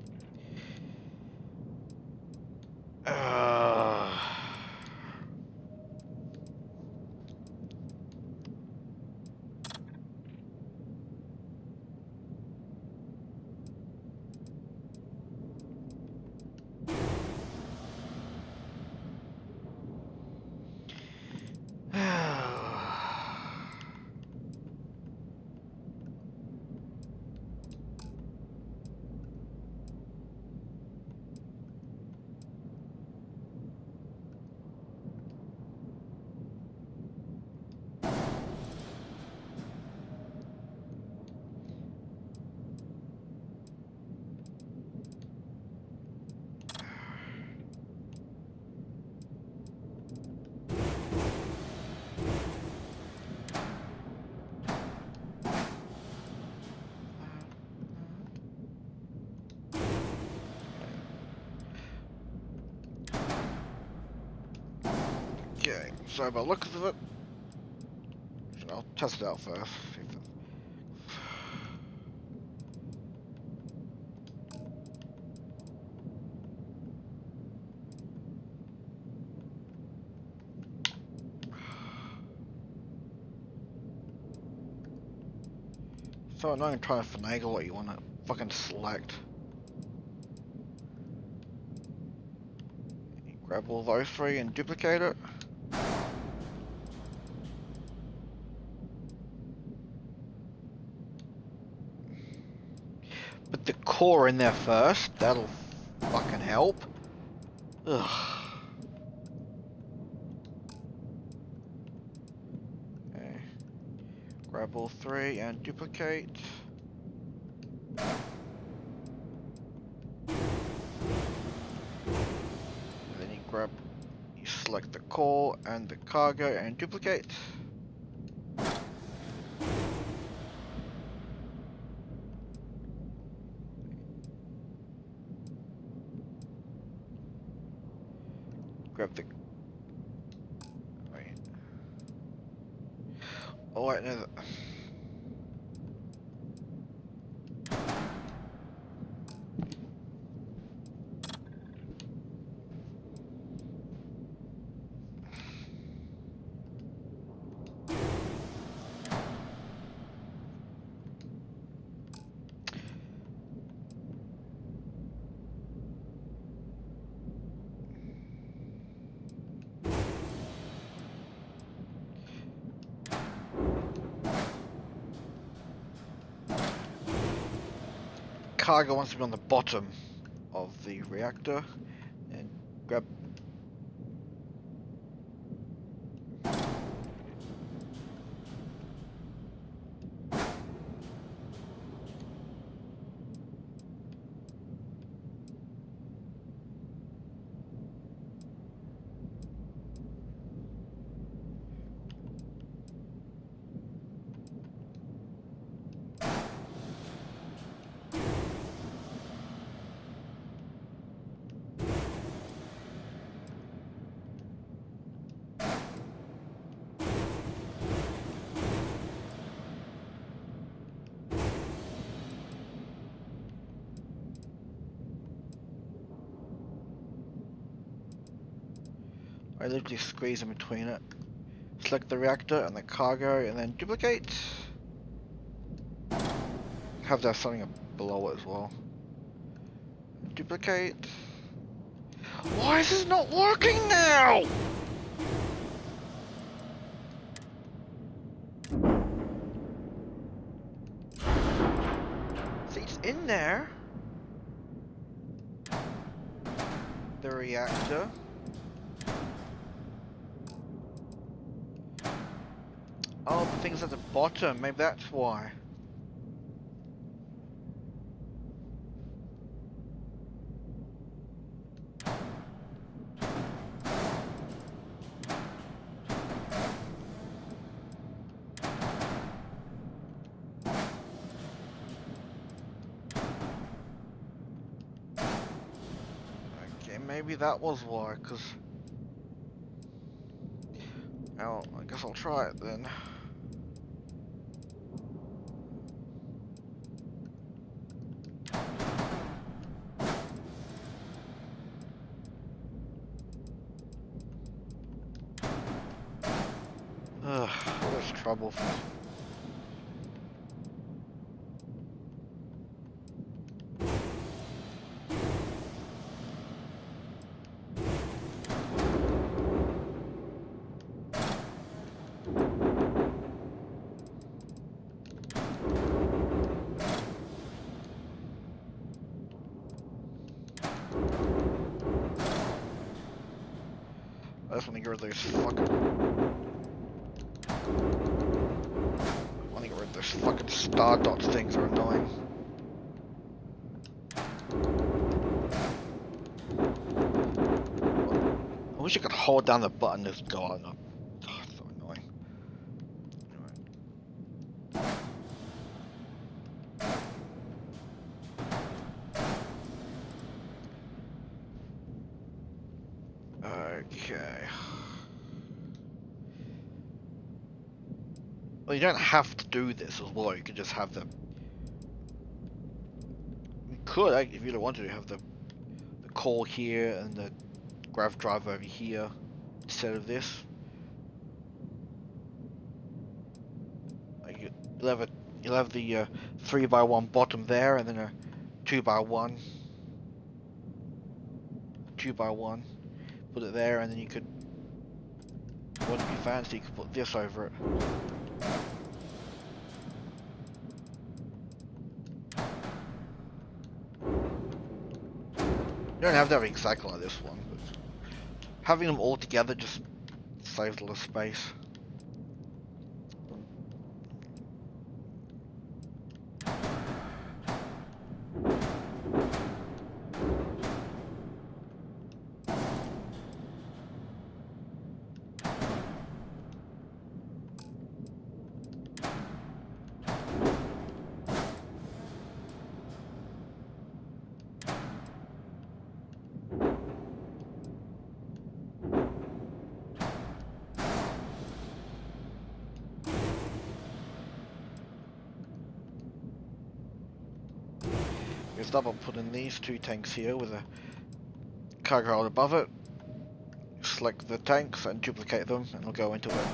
Speaker 1: Okay, so by the looks of it, I'll test it out first. So annoying trying to finagle what you want to fucking select. You grab all those three and duplicate it. Put the core in there first, that'll fucking help. Ugh. Okay. Grab all three and duplicate. And then you select the core and the cargo and duplicate. Grab the... Wait. Oh wait, no. Cargo wants to be on the bottom of the reactor, and grab... I literally squeeze in between it. Select the reactor and the cargo and then duplicate. have there something below it as well. Duplicate. Why is this not working now? See, it's in there. The reactor. Oh, the thing's at the bottom. Maybe that's why. Okay, maybe that was why, because... Well, I guess I'll try it then. Ugh, there's trouble. I just want to get rid of those fucking star dot things are annoying. I wish I could hold down the button and just go on up. Oh, it's so annoying. Okay. Well, you don't have to do this as well. You could just have the. You could, if you don't want to, have the core here and the grav drive over here instead of this. Like you'll have the 3x1 bottom there, and then a 2x1. 2x1. Put it there, and then you could. If you want to be fancy, you could put this over it. You don't have to have it exactly like this one, but having them all together just saves a lot of space. You start by putting these two tanks here with a cargo hold above it. Select the tanks and duplicate them, and it'll go into it.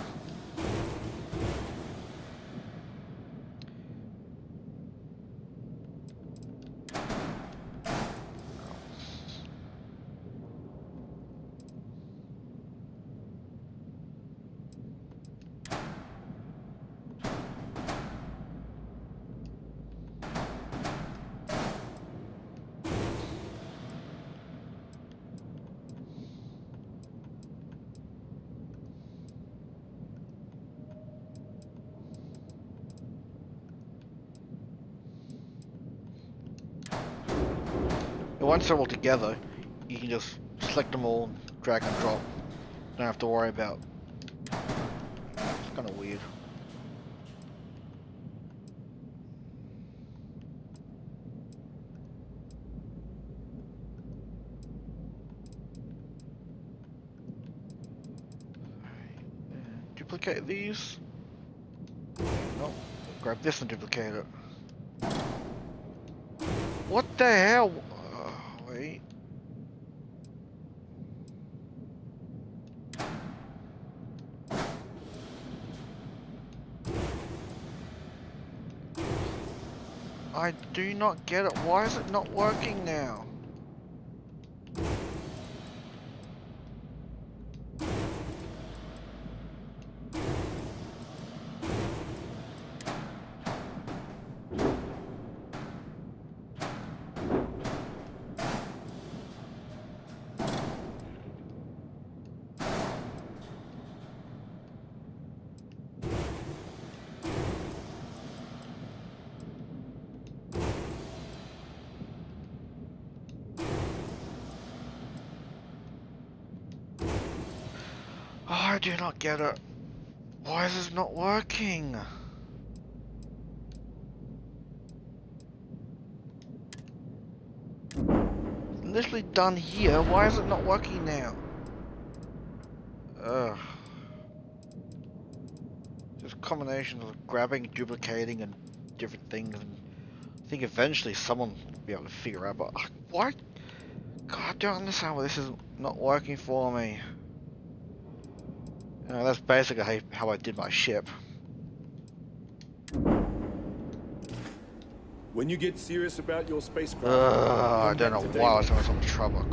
Speaker 1: Once they're all together, you can just select them all, drag and drop. Don't have to worry about. It's kind of weird. Duplicate these. No, grab this and duplicate it. What the hell? Wait. I do not get it. Why is it not working now? Oh, I do not get it. Why is this not working? It's literally done here. Why is it not working now? Ugh. Just combinations of grabbing, duplicating, and different things. And I think eventually someone will be able to figure out. But why? God, I don't understand why this is not working for me. That's basically how I did my ship.
Speaker 2: When you get serious about your spacecraft,
Speaker 1: I don't know why I was having so much trouble.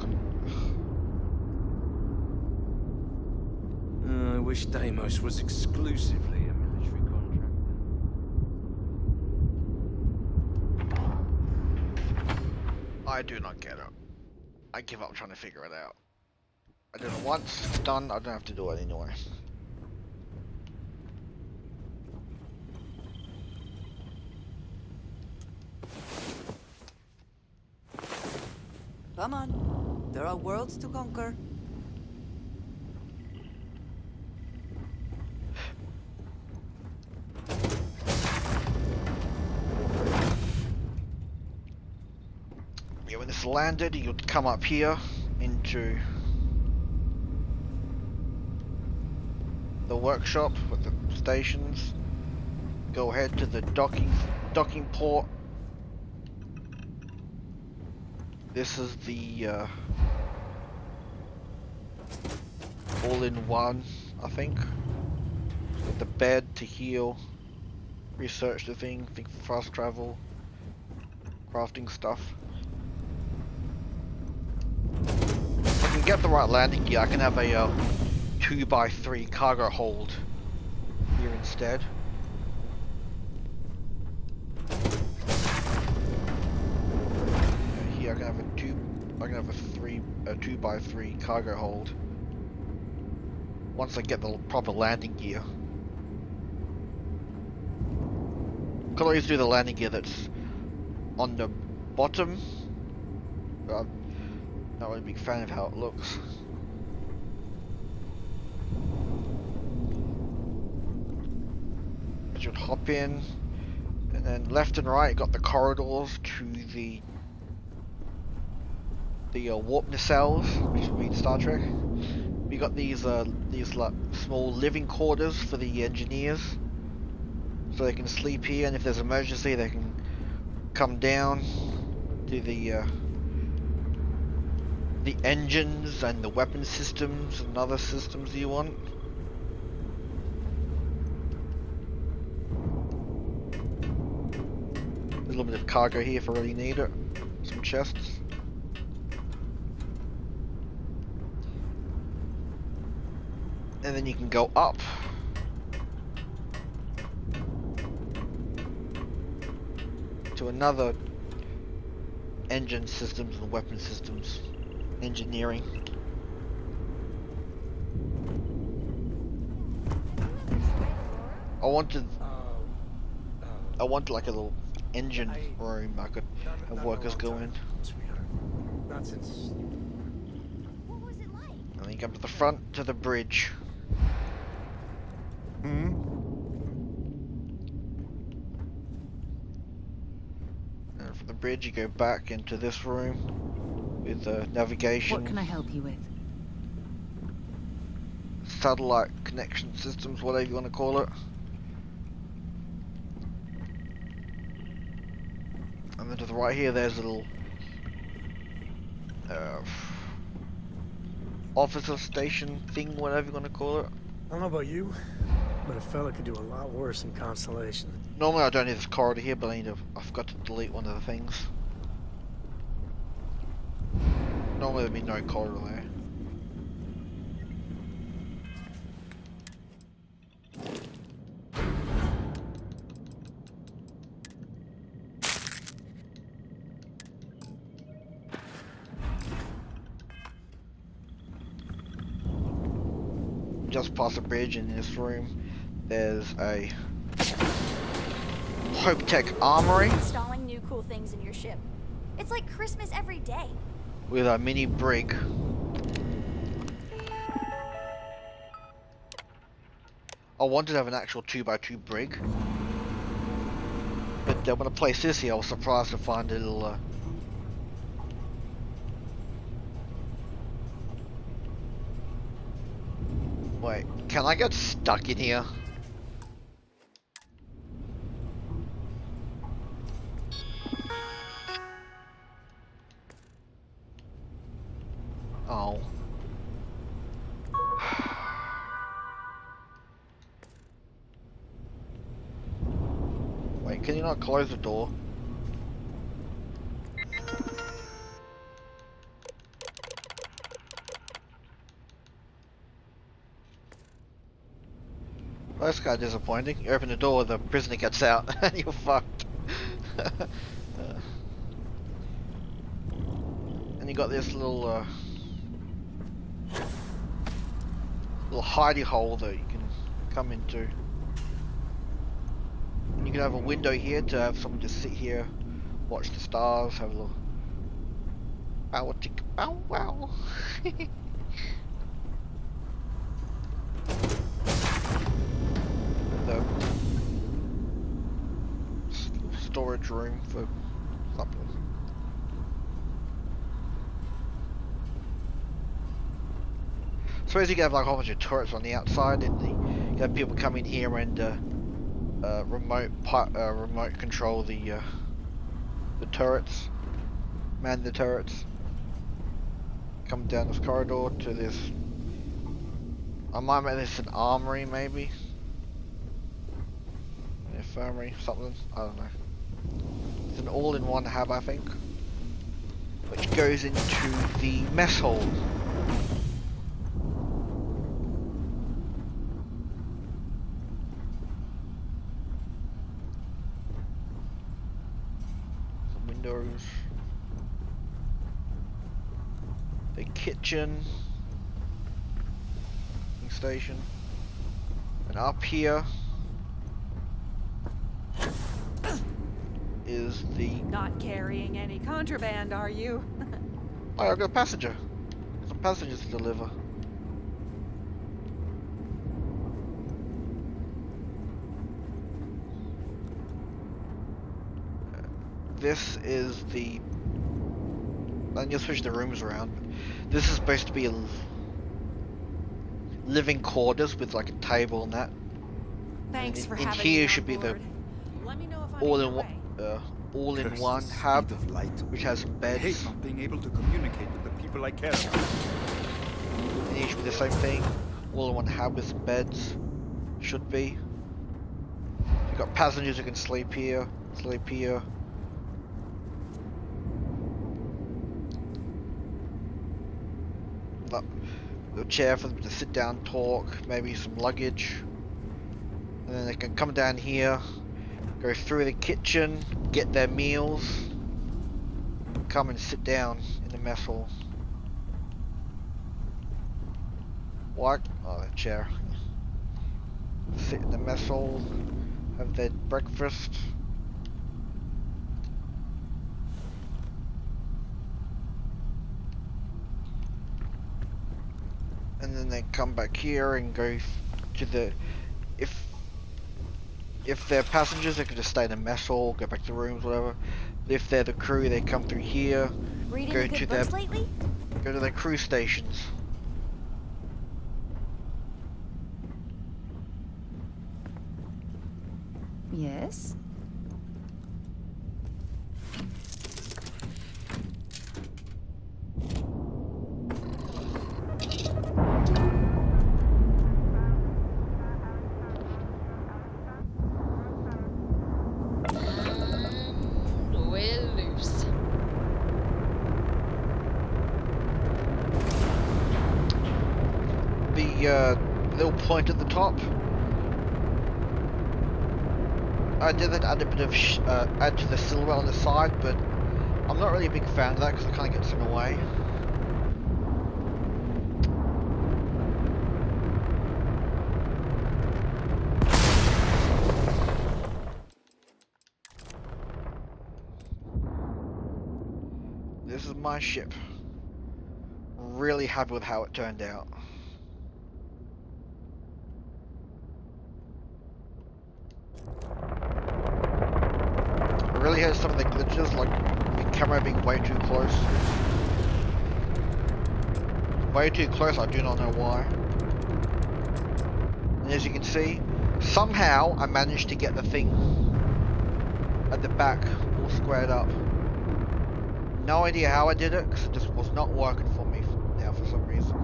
Speaker 3: I wish Deimos was exclusively a military contractor.
Speaker 1: I do not get it. I give up trying to figure it out. I did it once, it's done, I don't have to do it anyway.
Speaker 4: Come on. There are worlds to conquer.
Speaker 1: Yeah, when this landed, you'd come up here into the workshop with the stations. Go ahead to the docking port. This is the all-in-one, I think. With the bed to heal, research the thing for fast travel, crafting stuff. If I can get the right landing gear, I can have a 2x3 cargo hold here instead. Here I can have a 2x3 cargo hold. Once I get the proper landing gear. Could always do the landing gear that's on the bottom. But I'm not really a big fan of how it looks. I should hop in, and then left and right, got the corridors to the warp nacelles, which would be in Star Trek. We got these like small living quarters for the engineers, so they can sleep here, and if there's an emergency, they can come down to the engines and the weapon systems and other systems you want. There's a little bit of cargo here if I really need it. Some chests. And then you can go up. To another engine systems and weapon systems. Engineering. I wanted like a little engine room I could have workers go in.
Speaker 2: Nonsense.
Speaker 5: What was it like?
Speaker 1: And then you come to the front to the bridge. And from the bridge you go back into this room with navigation.
Speaker 5: What can I help you with?
Speaker 1: Satellite connection systems, whatever you want to call it. And then to the right here, there's a little officer station thing, whatever you want to call it.
Speaker 6: I don't know about you, but a fella could do a lot worse in Constellation.
Speaker 1: Normally I don't need this corridor here, but I forgot to delete one of the things. Normally there'd be no corridor there. Just past the bridge in this room, there's a Hope Tech Armory
Speaker 5: Installing new cool things in your ship. It's like Christmas every day.
Speaker 1: with a mini brig. I wanted to have an actual 2x2 brig, but when I placed this here, I was surprised to find a little. Wait, can I get stuck in here? Oh. Wait, can you not close the door? Well, that's kind of disappointing. You open the door, the prisoner gets out, and you're fucked. And you got this little hidey hole that you can come into. And you can have a window here to have someone just sit here, watch the stars, have a little bow tick bow wow. The storage room for something. Suppose you can have like a whole bunch of turrets on the outside, and you have people come in here and remote control the turrets, man the turrets. Come down this corridor to this. I might make this an armory, maybe. An infirmary, something. I don't know. It's an all-in-one hub, I think, which goes into the mess hall. The kitchen station, and up here is the.
Speaker 6: Not carrying any contraband, are you?
Speaker 1: Oh, I've got a passenger. Some passengers to deliver. This is the. And you'll switch the rooms around. This is supposed to be a living quarters with like a table and that.
Speaker 6: Thanks
Speaker 1: And
Speaker 6: for
Speaker 1: in
Speaker 6: having
Speaker 1: here
Speaker 6: me
Speaker 1: should
Speaker 6: on
Speaker 1: be the
Speaker 6: board. Let me know if I'm
Speaker 1: all-in-one
Speaker 2: Curse the
Speaker 1: hub,
Speaker 2: speed of light.
Speaker 1: which has
Speaker 2: I hate
Speaker 1: beds.
Speaker 2: not being able to communicate with the people I care about.
Speaker 1: And here should be the same thing. All-in-one hub with some beds. Should be. You've got passengers who can sleep here, sleep here. The chair for them to sit down, talk, maybe some luggage, and then they can come down here, go through the kitchen, get their meals, come and sit down in the mess hall. What? Oh, the chair. Sit in the mess hall, have their breakfast. And then they come back here and go to the. If they're passengers, they can just stay in the mess hall, go back to rooms, whatever. But if they're the crew, they come through here,
Speaker 5: Reading
Speaker 1: go
Speaker 5: any
Speaker 1: to
Speaker 5: good
Speaker 1: their
Speaker 5: books lately?
Speaker 1: go to their crew stations.
Speaker 5: Yes.
Speaker 1: the little point at the top. I did add a bit of add to the silhouette on the side, but I'm not really a big fan of that because it kind of gets in the way. This is my ship. Really happy with how it turned out. I really hate some of the glitches, like the camera being way too close. Way too close, I do not know why. And as you can see, somehow I managed to get the thing at the back all squared up. No idea how I did it, because it just was not working for me now for some reason.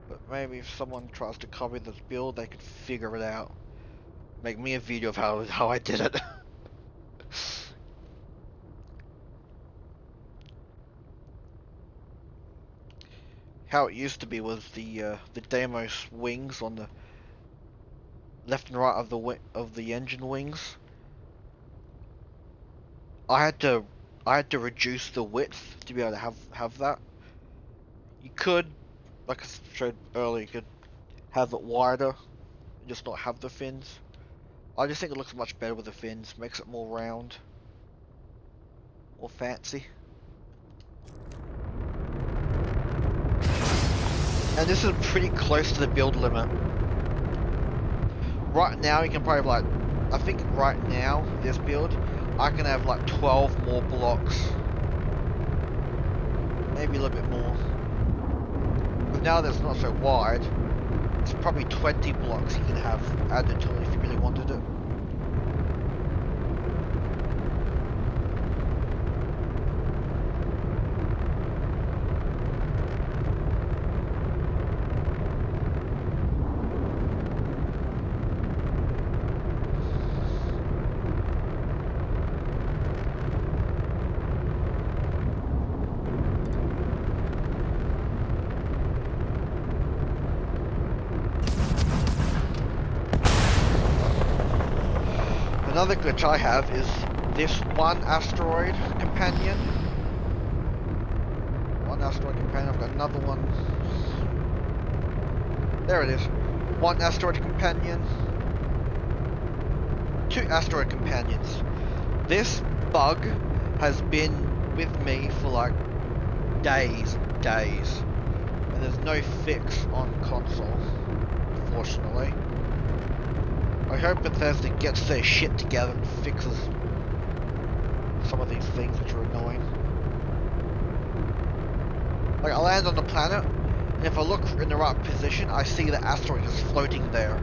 Speaker 1: But maybe if someone tries to copy this build, they could figure it out. Make me a video of how I did it. How it used to be was the Deimos wings on the left and right of the engine wings. I had to reduce the width to be able to have that. You could, like I showed earlier, you could have it wider and just not have the fins. I just think it looks much better with the fins, makes it more round, more fancy. And this is pretty close to the build limit. Right now you can probably like, I think right now, this build, I can have like 12 more blocks. Maybe a little bit more. But now that it's not so wide, it's probably 20 blocks you can have added to it if you really wanted it. Another glitch I have is this one asteroid companion. One asteroid companion, I've got another one. There it is. One asteroid companion. Two asteroid companions. This bug has been with me for like days. And there's no fix on console, unfortunately. I hope Bethesda gets their shit together and fixes some of these things which are annoying. Like, I land on the planet, and if I look in the right position, I see the asteroid just floating there.